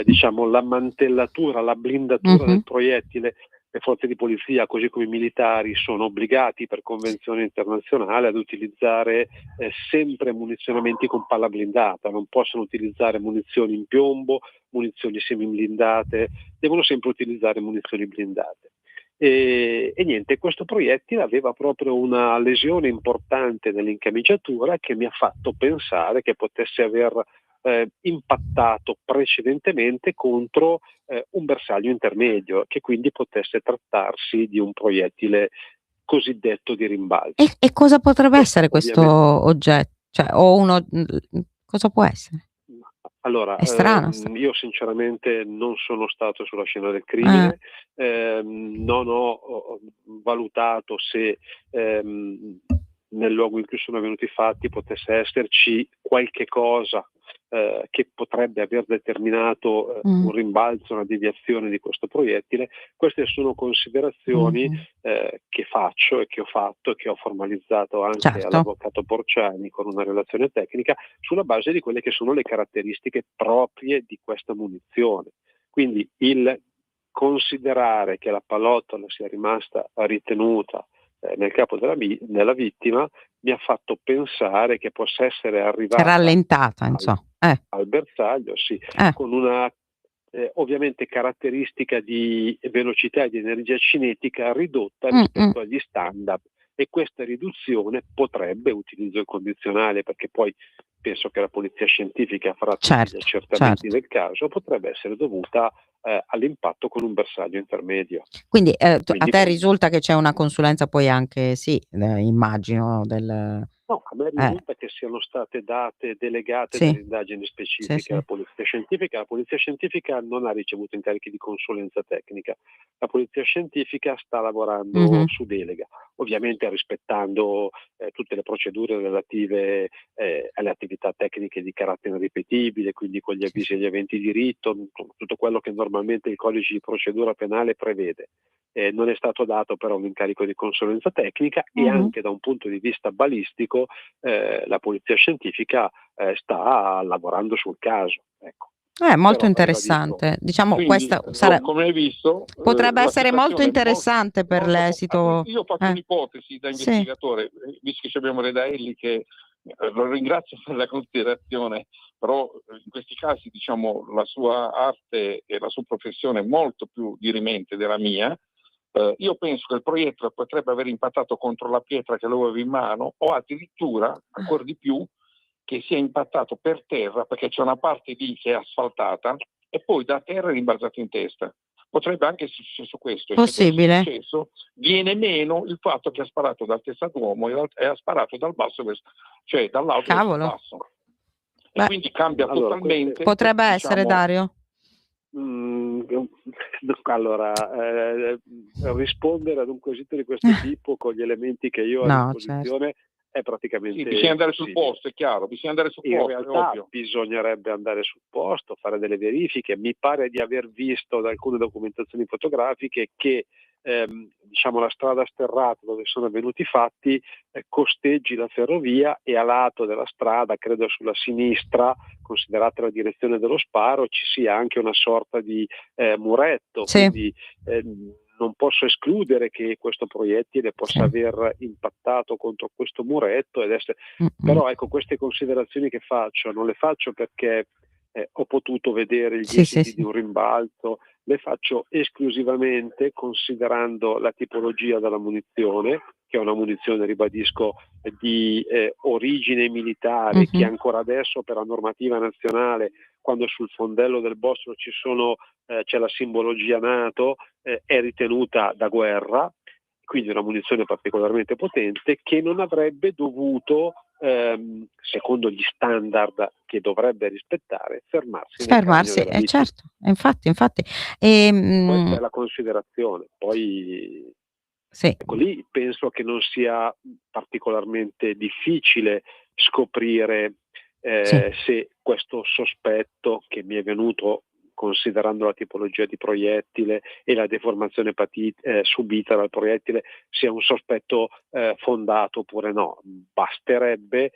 diciamo la mantellatura, la blindatura del proiettile. Le forze di polizia, così come i militari, sono obbligati per convenzione internazionale ad utilizzare sempre munizionamenti con palla blindata, non possono utilizzare munizioni in piombo, munizioni semiblindate, devono sempre utilizzare munizioni blindate. E niente, questo proiettile aveva proprio una lesione importante nell'incamiciatura che mi ha fatto pensare che potesse aver impattato precedentemente contro un bersaglio intermedio, che quindi potesse trattarsi di un proiettile cosiddetto di rimbalzo. E cosa potrebbe essere questo oggetto? Cioè, cosa può essere? Allora, è strano. Io sinceramente non sono stato sulla scena del crimine, non ho valutato se nel luogo in cui sono avvenuti i fatti potesse esserci qualche cosa che potrebbe aver determinato un rimbalzo, una deviazione di questo proiettile. Queste sono considerazioni che faccio e che ho fatto e che ho formalizzato anche all'avvocato Porciani con una relazione tecnica sulla base di quelle che sono le caratteristiche proprie di questa munizione. Quindi il considerare che la pallottola sia rimasta ritenuta nel capo della vittima mi ha fatto pensare che possa essere arrivata rallentata, insomma, al bersaglio, con una ovviamente caratteristica di velocità e di energia cinetica ridotta rispetto agli standard, e questa riduzione potrebbe, utilizzo il condizionale perché poi penso che la polizia scientifica farà tutti gli accertamenti del caso, potrebbe essere dovuta all'impatto con un bersaglio intermedio. Quindi a te risulta che c'è una consulenza poi anche, immagino, del... No, a me risulta che siano state delegate delle indagini specifiche alla polizia scientifica. La polizia scientifica non ha ricevuto incarichi di consulenza tecnica. La polizia scientifica sta lavorando su delega, ovviamente rispettando tutte le procedure relative alle attività tecniche di carattere ripetibile, quindi con gli avvisi agli aventi diritto, tutto quello che normalmente il codice di procedura penale prevede. Non è stato dato però un incarico di consulenza tecnica e anche da un punto di vista balistico la polizia scientifica sta lavorando sul caso. Ecco. Molto interessante. Diciamo, quindi, questa come hai visto, potrebbe essere molto interessante per l'esito. Io ho fatto un'ipotesi da investigatore, visto che abbiamo Redaelli che lo ringrazio per la considerazione, però in questi casi diciamo la sua arte e la sua professione è molto più dirimente della mia. Io penso che il proiettile potrebbe aver impattato contro la pietra che lo aveva in mano, o addirittura, ancora di più, che sia impattato per terra, perché c'è una parte lì che è asfaltata e poi da terra è rimbalzato in testa. Potrebbe anche essere successo questo. Possibile. Se successo, viene meno il fatto che ha sparato dal testa d'uomo e ha sparato dal basso, cioè dall'alto verso il basso. E quindi cambia totalmente. Potrebbe essere, Dario? Allora, rispondere ad un quesito di questo tipo con gli elementi che io ho a disposizione è praticamente bisogna andare sul posto, è chiaro, bisogna andare sul posto. In realtà bisognerebbe andare sul posto, fare delle verifiche. Mi pare di aver visto da alcune documentazioni fotografiche che diciamo la strada sterrata dove sono avvenuti i fatti costeggi la ferrovia e a lato della strada, credo sulla sinistra, considerata la direzione dello sparo, ci sia anche una sorta di muretto, quindi non posso escludere che questo proiettile possa aver impattato contro questo muretto però ecco, queste considerazioni che faccio non le faccio perché ho potuto vedere gli esiti di un rimbalzo, le faccio esclusivamente considerando la tipologia della munizione, che è una munizione, ribadisco, di origine militare, che ancora adesso per la normativa nazionale, quando sul fondello del bostro c'è la simbologia NATO, è ritenuta da guerra, quindi una munizione particolarmente potente che non avrebbe dovuto, secondo gli standard che dovrebbe rispettare, fermarsi certo, infatti. Questa è la considerazione. Poi ecco, lì penso che non sia particolarmente difficile scoprire se questo sospetto che mi è venuto considerando la tipologia di proiettile e la deformazione subita dal proiettile sia un sospetto fondato oppure no. Basterebbe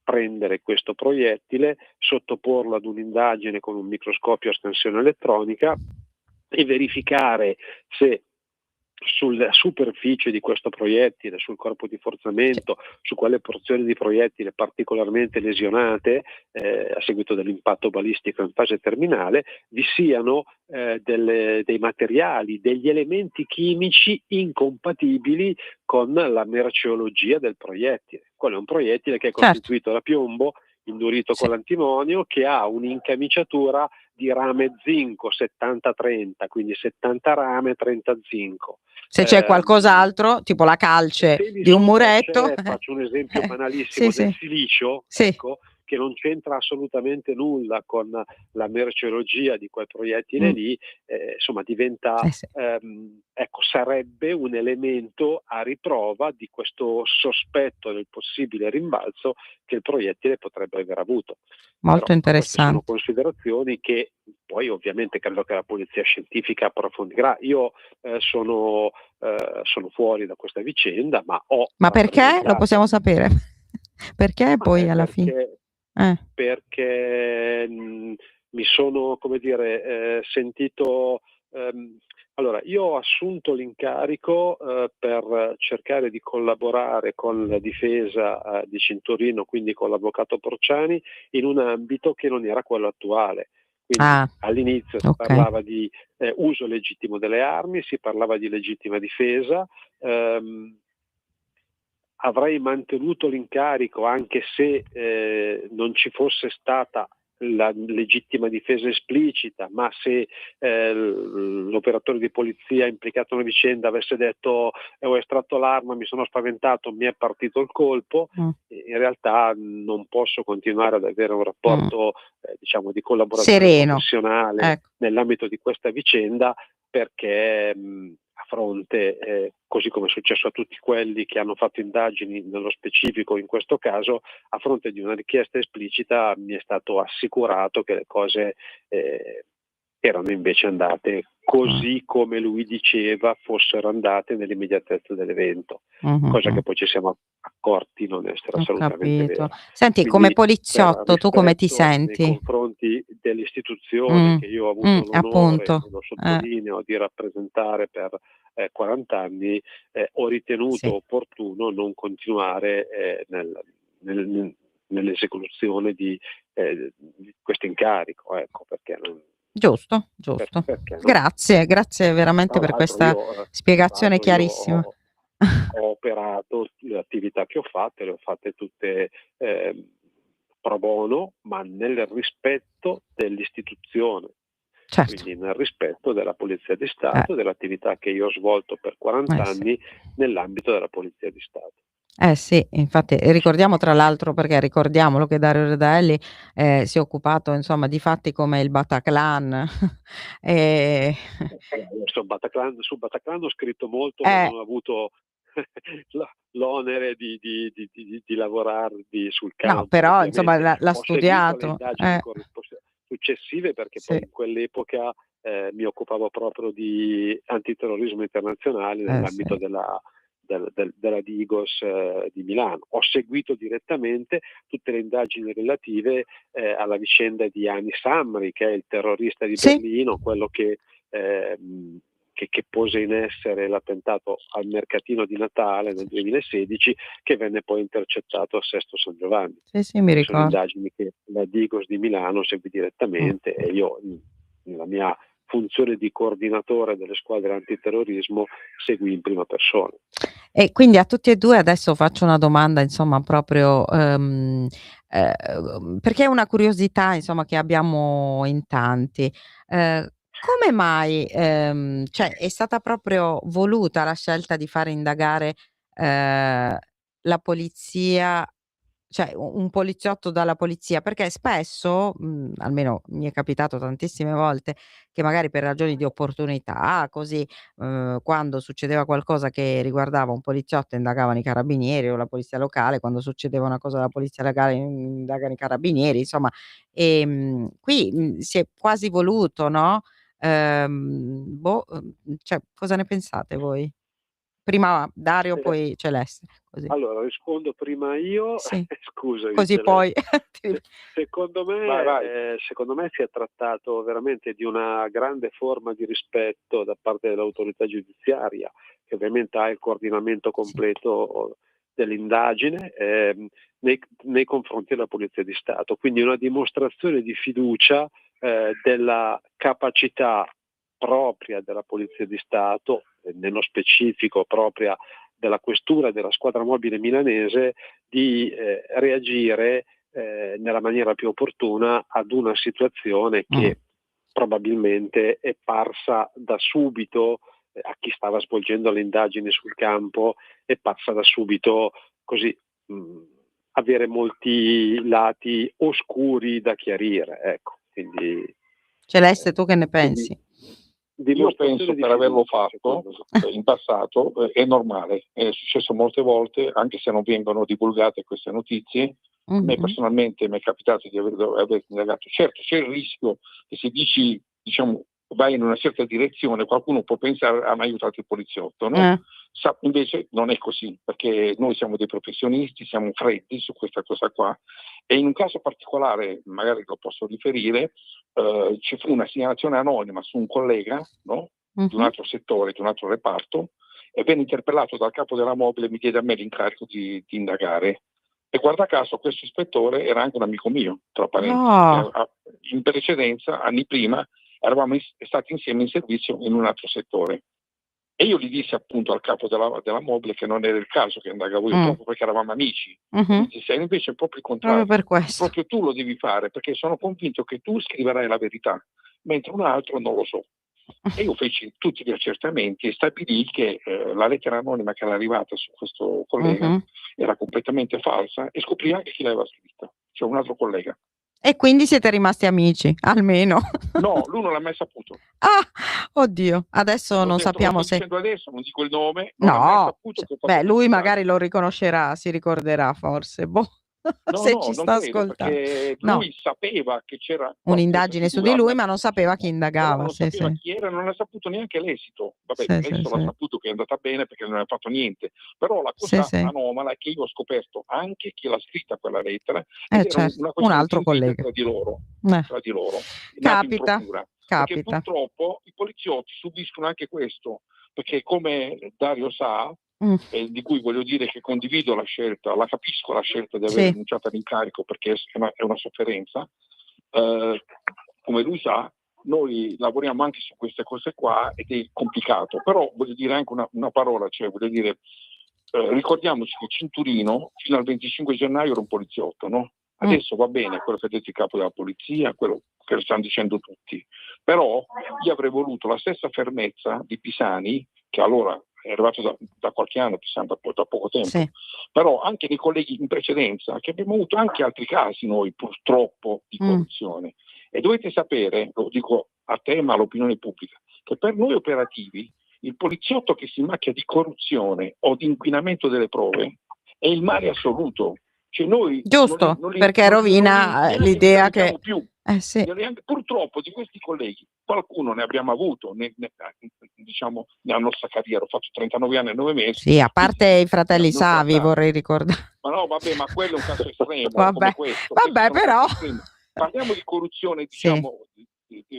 prendere questo proiettile, sottoporlo ad un'indagine con un microscopio a scansione elettronica e verificare se sulla superficie di questo proiettile, sul corpo di forzamento, su quelle porzioni di proiettile particolarmente lesionate a seguito dell'impatto balistico in fase terminale, vi siano dei materiali, degli elementi chimici incompatibili con la merceologia del proiettile. Quello è un proiettile che è costituito da piombo indurito con l'antimonio, che ha un'incamiciatura di rame zinco 70-30, quindi 70 rame, 30 zinco. Se c'è qualcos'altro, tipo la calce di un muretto. Faccio un esempio banalissimo del silicio, ecco, che non c'entra assolutamente nulla con la merceologia di quel proiettile lì, insomma diventa, sarebbe un elemento a riprova di questo sospetto del possibile rimbalzo che il proiettile potrebbe aver avuto. Molto interessante. Sono considerazioni che poi ovviamente credo che la polizia scientifica approfondirà. Io sono fuori da questa vicenda, ma Ma perché? Lo possiamo sapere. Perché poi alla fine? Perché mi sono, come dire, sentito... allora, io ho assunto l'incarico per cercare di collaborare con la difesa di Cintorino, quindi con l'avvocato Porciani, in un ambito che non era quello attuale. Quindi all'inizio si parlava di uso legittimo delle armi, si parlava di legittima difesa. Avrei mantenuto l'incarico anche se non ci fosse stata la legittima difesa esplicita, ma se l'operatore di polizia implicato nella vicenda avesse detto ho estratto l'arma, mi sono spaventato, mi è partito il colpo, in realtà non posso continuare ad avere un rapporto diciamo di collaborazione sereno, professionale nell'ambito di questa vicenda, perché a fronte, così come è successo a tutti quelli che hanno fatto indagini nello specifico in questo caso, a fronte di una richiesta esplicita mi è stato assicurato che le cose erano invece andate così come lui diceva fossero andate nell'immediatezza dell'evento, cosa che poi ci siamo accorti non essere assolutamente vera. Senti, Quindi, come poliziotto tu come ti senti? Nei confronti dell'istituzione che io ho avuto l'onore, lo sottolineo, di rappresentare per 40 anni, ho ritenuto opportuno non continuare nell'esecuzione di questo incarico, ecco, perché non... Giusto. Perché no? Grazie veramente per questa spiegazione chiarissima. Ho operato le attività che ho fatte, le ho fatte tutte pro bono, ma nel rispetto dell'istituzione, quindi nel rispetto della Polizia di Stato, dell'attività che io ho svolto per 40 anni nell'ambito della Polizia di Stato. Sì, infatti ricordiamo tra l'altro, perché ricordiamolo, che Dario Redaelli si è occupato insomma di fatti come il Bataclan. Sul Bataclan ho scritto molto, ma non ho avuto l'onere di lavorare sul campo. No, però insomma l'ha studiato. Sui successive, perché poi in quell'epoca mi occupavo proprio di antiterrorismo internazionale nell'ambito della Digos di Milano. Ho seguito direttamente tutte le indagini relative alla vicenda di Anis Amri, che è il terrorista di Berlino, quello che pose in essere l'attentato al mercatino di Natale nel 2016, che venne poi intercettato a Sesto San Giovanni. Mi ricordo. Sono indagini che la Digos di Milano segue direttamente e io, nella mia funzione di coordinatore delle squadre antiterrorismo, seguì in prima persona. E quindi a tutti e due adesso faccio una domanda, insomma, proprio perché è una curiosità, insomma, che abbiamo in tanti. Come mai cioè è stata proprio voluta la scelta di fare indagare la polizia, cioè un poliziotto dalla polizia? Perché spesso, almeno mi è capitato tantissime volte, che magari per ragioni di opportunità, così, quando succedeva qualcosa che riguardava un poliziotto indagavano i carabinieri o la polizia locale, quando succedeva una cosa alla polizia locale indagano i carabinieri, insomma. Qui, si è quasi voluto, no, cioè cosa ne pensate voi? Prima Dario, poi Celeste, così. Allora, rispondo prima io. Sì. Scusami. Così poi Secondo me si è trattato veramente di una grande forma di rispetto da parte dell'autorità giudiziaria, che ovviamente ha il coordinamento completo dell'indagine nei confronti della Polizia di Stato. Quindi una dimostrazione di fiducia della capacità propria della Polizia di Stato, nello specifico propria della questura e della squadra mobile milanese, di reagire nella maniera più opportuna ad una situazione che probabilmente è parsa da subito a chi stava svolgendo le indagini sul campo, è parsa da subito così avere molti lati oscuri da chiarire. Ecco, quindi, Celeste, tu che ne pensi? Io penso, per averlo fatto in passato, è normale, è successo molte volte, anche se non vengono divulgate queste notizie. A me personalmente mi è capitato di aver indagato. Certo, c'è il rischio che se dici, diciamo, vai in una certa direzione, qualcuno può pensare hanno aiutato il poliziotto, no? Invece non è così, perché noi siamo dei professionisti, siamo freddi su questa cosa qua, e in un caso particolare, magari lo posso riferire, ci fu una segnalazione anonima su un collega, no? Di un altro settore, di un altro reparto, e venne interpellato dal capo della mobile, mi diede a me l'incarico di indagare. E guarda caso questo ispettore era anche un amico mio, tra parentesi. In precedenza, anni prima, eravamo stati insieme in servizio in un altro settore. E io gli dissi appunto al capo della mobile che non era il caso che indagavo io, proprio perché eravamo amici. Mi disse, invece è proprio il contrario, proprio per questo. Proprio tu lo devi fare, perché sono convinto che tu scriverai la verità, mentre un altro non lo so. E io feci tutti gli accertamenti e stabilì che la lettera anonima che era arrivata su questo collega era completamente falsa, e scoprì anche chi l'aveva scritta, cioè un altro collega. E quindi siete rimasti amici, almeno? No, lui non l'ha mai saputo. Oddio, adesso non sappiamo se... Adesso non dico il nome, non ha mai saputo che lui magari lo riconoscerà, si ricorderà forse, se ci sta ascoltando. Lui sapeva che c'era un'indagine su di lui, ma non sapeva chi indagava. Non sapeva chi era, non ha saputo neanche l'esito. Vabbè, l'esito l'ha saputo che è andata bene perché non ha fatto niente. Però la cosa anomala è che io ho scoperto anche chi l'ha scritta quella lettera, un altro collega tra di loro. Capita. Perché purtroppo i poliziotti subiscono anche questo, perché come Dario sa, di cui voglio dire che condivido la scelta, la capisco la scelta di aver rinunciato all'incarico, perché è una sofferenza, come lui sa, noi lavoriamo anche su queste cose qua ed è complicato, però voglio dire anche una parola, cioè voglio dire, ricordiamoci che Cinturino fino al 25 gennaio era un poliziotto, no? Adesso va bene quello che ha detto il capo della polizia, quello che lo stanno dicendo tutti, però io avrei voluto la stessa fermezza di Pisani, che allora è arrivato da qualche anno, Pisani da poco tempo, però anche dei colleghi in precedenza, che abbiamo avuto anche altri casi noi purtroppo di corruzione. E dovete sapere, lo dico a te ma all'opinione pubblica, che per noi operativi il poliziotto che si macchia di corruzione o di inquinamento delle prove è il male assoluto. Cioè noi giusto, perché rovina l'idea che Sì. Purtroppo di questi colleghi qualcuno ne abbiamo avuto diciamo, nella nostra carriera. Ho fatto 39 anni e 9 mesi. Sì, a parte i fratelli Savi, vorrei ricordare. Ma no, vabbè, ma quello è un caso estremo. Vabbè, come questo. vabbè però. Parliamo di corruzione, diciamo,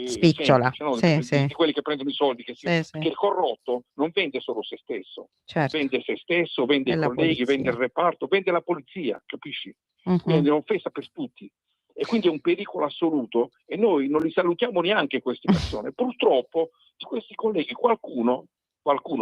spicciola, semplice, no? Di quelli che prendono i soldi, perché il corrotto non vende solo se stesso, vende se stesso, vende i colleghi, vende il reparto, vende la polizia, capisci? Quindi è un'offesa per tutti. E quindi è un pericolo assoluto e noi non li salutiamo neanche queste persone. Purtroppo di questi colleghi qualcuno,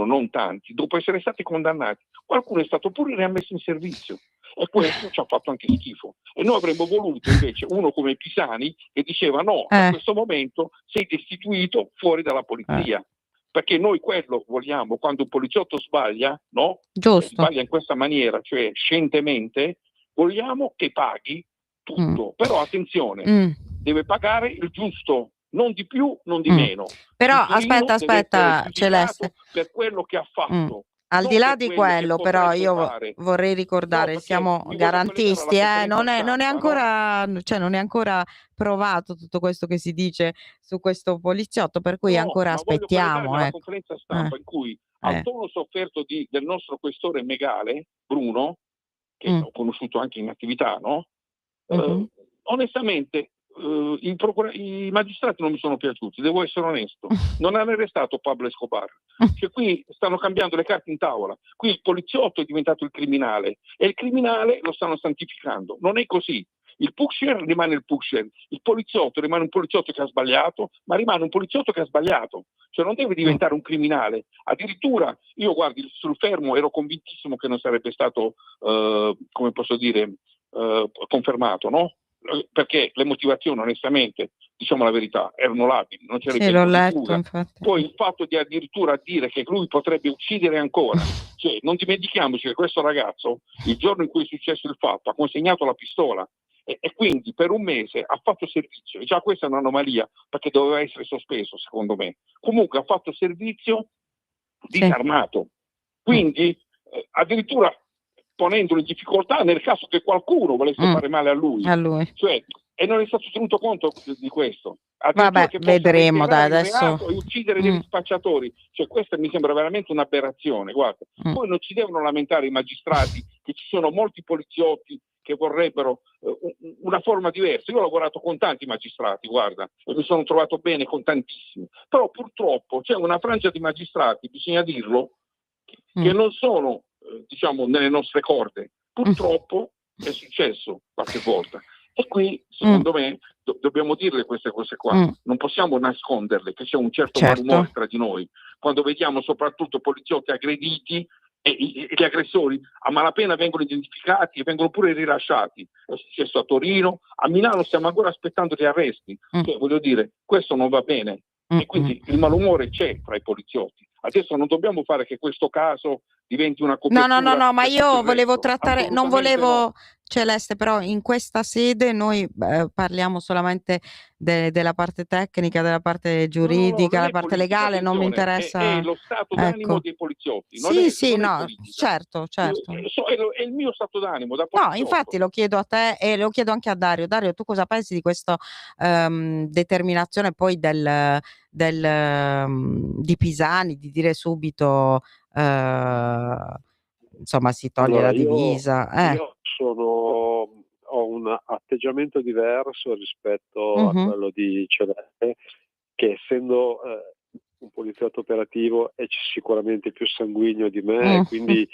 non tanti, dopo essere stati condannati, qualcuno è stato pure riammesso in servizio e questo ci ha fatto anche schifo. E noi avremmo voluto invece uno come Pisani che diceva no, a questo momento sei destituito fuori dalla polizia. Perché noi quello vogliamo, quando un poliziotto sbaglia, no? Sbaglia in questa maniera, cioè scientemente, vogliamo che paghi tutto, però attenzione, deve pagare il giusto, non di più, non di meno. Però aspetta, Celeste, per quello che ha fatto. Al di là di quello, però io vorrei ricordare, siamo garantisti, non è ancora, cioè non è ancora provato tutto questo che si dice su questo poliziotto, per cui ancora aspettiamo. La conferenza stampa in cui al tono sofferto del nostro questore Megale, Bruno, che ho conosciuto anche in attività, no? Onestamente i magistrati non mi sono piaciuti, devo essere onesto. Non hanno arrestato Pablo Escobar, cioè qui stanno cambiando le carte in tavola, qui il poliziotto è diventato il criminale e il criminale lo stanno santificando. Non è così. Il pusher rimane il pusher, il poliziotto rimane un poliziotto che ha sbagliato, ma rimane un poliziotto che ha sbagliato, cioè non deve diventare un criminale. Addirittura io, guardi, sul fermo ero convintissimo che non sarebbe stato, come posso dire, confermato, no? Perché le motivazioni, onestamente, diciamo la verità, erano labili, non c'era l'ho letto, infatti. Poi il fatto di addirittura dire che lui potrebbe uccidere ancora, cioè non dimentichiamoci che questo ragazzo, il giorno in cui è successo il fatto, ha consegnato la pistola e quindi per un mese ha fatto servizio, e già questa è un'anomalia perché doveva essere sospeso secondo me. Comunque ha fatto servizio disarmato, quindi addirittura ponendolo in difficoltà nel caso che qualcuno volesse fare male a lui. Cioè, e non è stato tenuto conto di questo. Vabbè, vedremo adesso. E uccidere degli spacciatori, cioè questa mi sembra veramente un'aberrazione. Guarda, poi non ci devono lamentare i magistrati che ci sono molti poliziotti che vorrebbero una forma diversa. Io ho lavorato con tanti magistrati, guarda, e mi sono trovato bene con tantissimi, però purtroppo c'è una frangia di magistrati, bisogna dirlo, che non sono diciamo nelle nostre corde. Purtroppo è successo qualche volta e qui secondo me dobbiamo dirle queste cose qua, non possiamo nasconderle, che c'è un certo malumore tra di noi quando vediamo soprattutto poliziotti aggrediti e gli aggressori a malapena vengono identificati e vengono pure rilasciati. È successo a Torino, a Milano stiamo ancora aspettando gli arresti, cioè, voglio dire, questo non va bene e quindi il malumore c'è tra i poliziotti. Adesso non dobbiamo fare che questo caso diventi una copertura. No, ma io volevo trattare, non volevo, Celeste, però in questa sede noi parliamo solamente della parte tecnica, della parte giuridica, la parte legale, non mi interessa. È lo stato d'animo dei poliziotti. Certo. È il mio stato d'animo da poliziotto. No, infatti lo chiedo a te e lo chiedo anche a Dario. Dario, tu cosa pensi di questa determinazione poi di Pisani di dire subito insomma si toglie la divisa? Io ho un atteggiamento diverso rispetto a quello di Celeste, che essendo un poliziotto operativo è sicuramente più sanguigno di me, quindi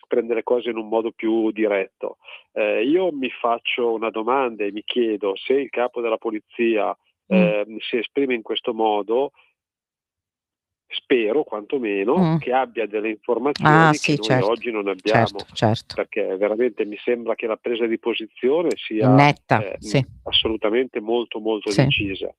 prende le cose in un modo più diretto. Io mi faccio una domanda e mi chiedo se il capo della polizia si esprime in questo modo. Spero quantomeno che abbia delle informazioni che noi oggi non abbiamo, perché veramente mi sembra che la presa di posizione sia netta, assolutamente molto decisa.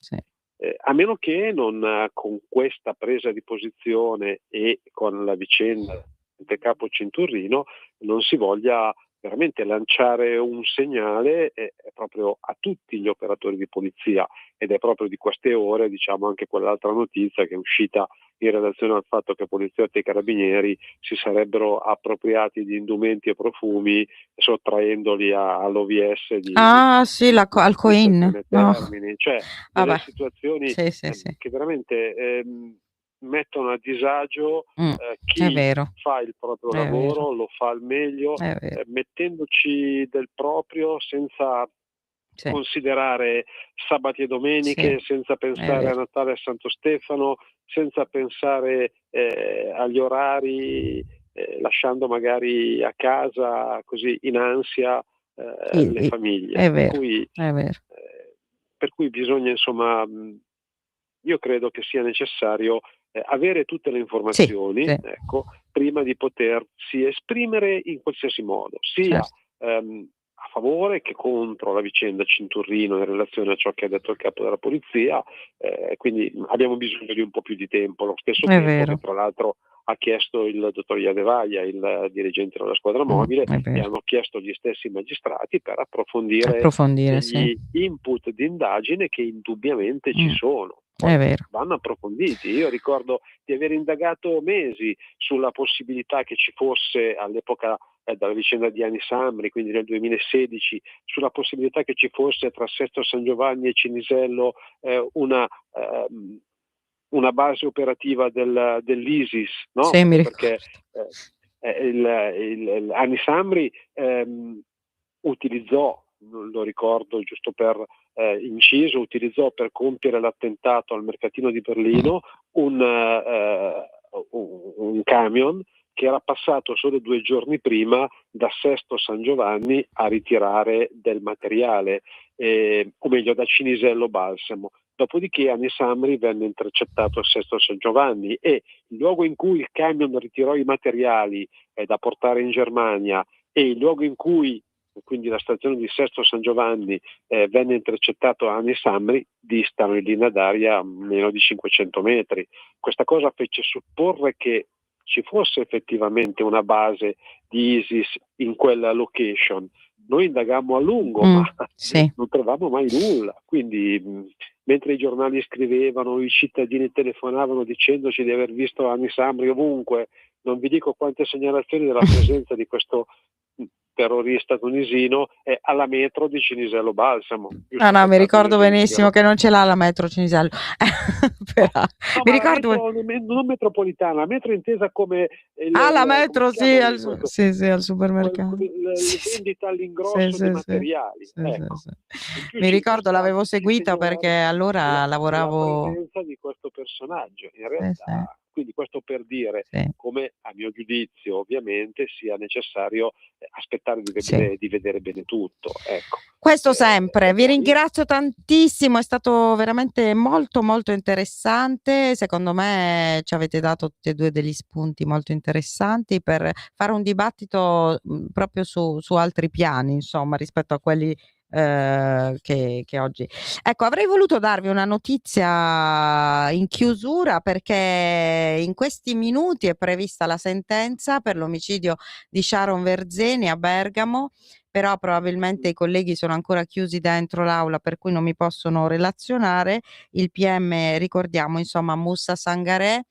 A meno che non con questa presa di posizione e con la vicenda del capo Cinturrino non si voglia veramente lanciare un segnale proprio a tutti gli operatori di polizia, ed è proprio di queste ore, diciamo, anche quell'altra notizia che è uscita in relazione al fatto che poliziotti e carabinieri si sarebbero appropriati di indumenti e profumi sottraendoli all'OVS sì, al Coin. Cioè delle situazioni che veramente mettono a disagio chi fa il proprio lavoro, lo fa al meglio, mettendoci del proprio senza considerare sabati e domeniche, senza pensare a Natale e Santo Stefano, senza pensare agli orari, lasciando magari a casa così in ansia le famiglie. Per cui bisogna, insomma, io credo che sia necessario avere tutte le informazioni, ecco, prima di potersi esprimere in qualsiasi modo, sia a favore che contro la vicenda Cinturrino in relazione a ciò che ha detto il capo della polizia, quindi abbiamo bisogno di un po' più di tempo, lo stesso tempo che tra l'altro ha chiesto il dottor Iadevaglia, il dirigente della squadra mobile, e hanno chiesto gli stessi magistrati per approfondire degli input di indagine che indubbiamente ci sono. Vanno approfonditi. Io ricordo di aver indagato mesi sulla possibilità che ci fosse all'epoca dalla vicenda di Anis Amri, quindi nel 2016, sulla possibilità che ci fosse tra Sesto San Giovanni e Cinisello una base operativa dell'ISIS, no? Sì, mi perché Anis Amri utilizzò, lo ricordo giusto per inciso, utilizzò per compiere l'attentato al mercatino di Berlino un camion che era passato solo 2 giorni prima da Sesto San Giovanni a ritirare del materiale, o meglio da Cinisello Balsamo. Dopodiché Anis Amri venne intercettato a Sesto San Giovanni, e il luogo in cui il camion ritirò i materiali da portare in Germania e il luogo in cui, quindi la stazione di Sesto San Giovanni, venne intercettato Anis Amri, distano in linea d'aria meno di 500 metri. Questa cosa fece supporre che ci fosse effettivamente una base di ISIS in quella location. Noi indagammo a lungo, ma non trovavamo mai nulla. Quindi, mentre i giornali scrivevano, i cittadini telefonavano dicendoci di aver visto Anis Amri ovunque, non vi dico quante segnalazioni della presenza di questo terrorista tunisino alla metro di Cinisello Balsamo. No, mi ricordo benissimo che non ce l'ha la metro Cinisello. Però, no, mi ricordo la metro, non metropolitana, la metro intesa come la metro, al supermercato. Vendita all'ingrosso di materiali. Mi ricordo, l'avevo seguita perché allora lavoravo. La presenza di questo personaggio, in realtà. Quindi questo per dire come, a mio giudizio, ovviamente sia necessario aspettare di vedere bene tutto. Ecco. Questo sempre. Vi ringrazio tantissimo, è stato veramente molto molto interessante. Secondo me ci avete dato tutti e due degli spunti molto interessanti per fare un dibattito proprio su altri piani, insomma, rispetto a quelli che oggi. Ecco, avrei voluto darvi una notizia in chiusura, perché in questi minuti è prevista la sentenza per l'omicidio di Sharon Verzeni a Bergamo, però probabilmente i colleghi sono ancora chiusi dentro l'aula, per cui non mi possono relazionare. Il PM, ricordiamo, insomma, Moussa Sangaré,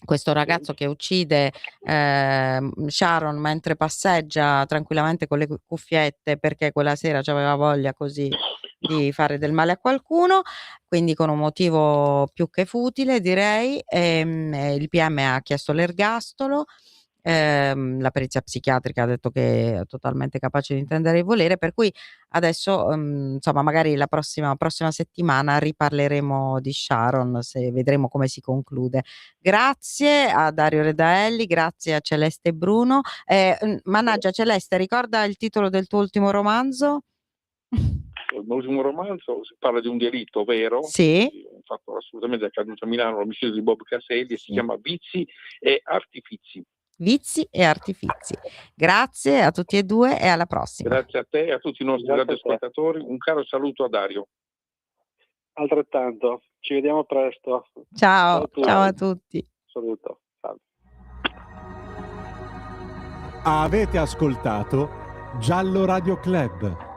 questo ragazzo che uccide Sharon mentre passeggia tranquillamente con le cuffiette, perché quella sera aveva voglia così di fare del male a qualcuno, quindi con un motivo più che futile, direi. Il PM ha chiesto l'ergastolo. La perizia psichiatrica ha detto che è totalmente capace di intendere e volere, per cui adesso insomma magari la prossima settimana riparleremo di Sharon, se vedremo come si conclude. Grazie a Dario Redaelli, grazie a Celeste Bruno. Mannaggia Celeste, ricorda il titolo del tuo ultimo romanzo? Il mio ultimo romanzo parla di un delitto vero, un fatto assolutamente accaduto a Milano, l'omicidio di Bob Caselli, si chiama Vizi e Artifizi. Vizi e artifizi. Grazie a tutti e due e alla prossima. Grazie a te e a tutti i nostri radioascoltatori. Un caro saluto a Dario. Altrettanto, ci vediamo presto. Ciao a tutti. Saluto. Ciao. Avete ascoltato Giallo Radio Club.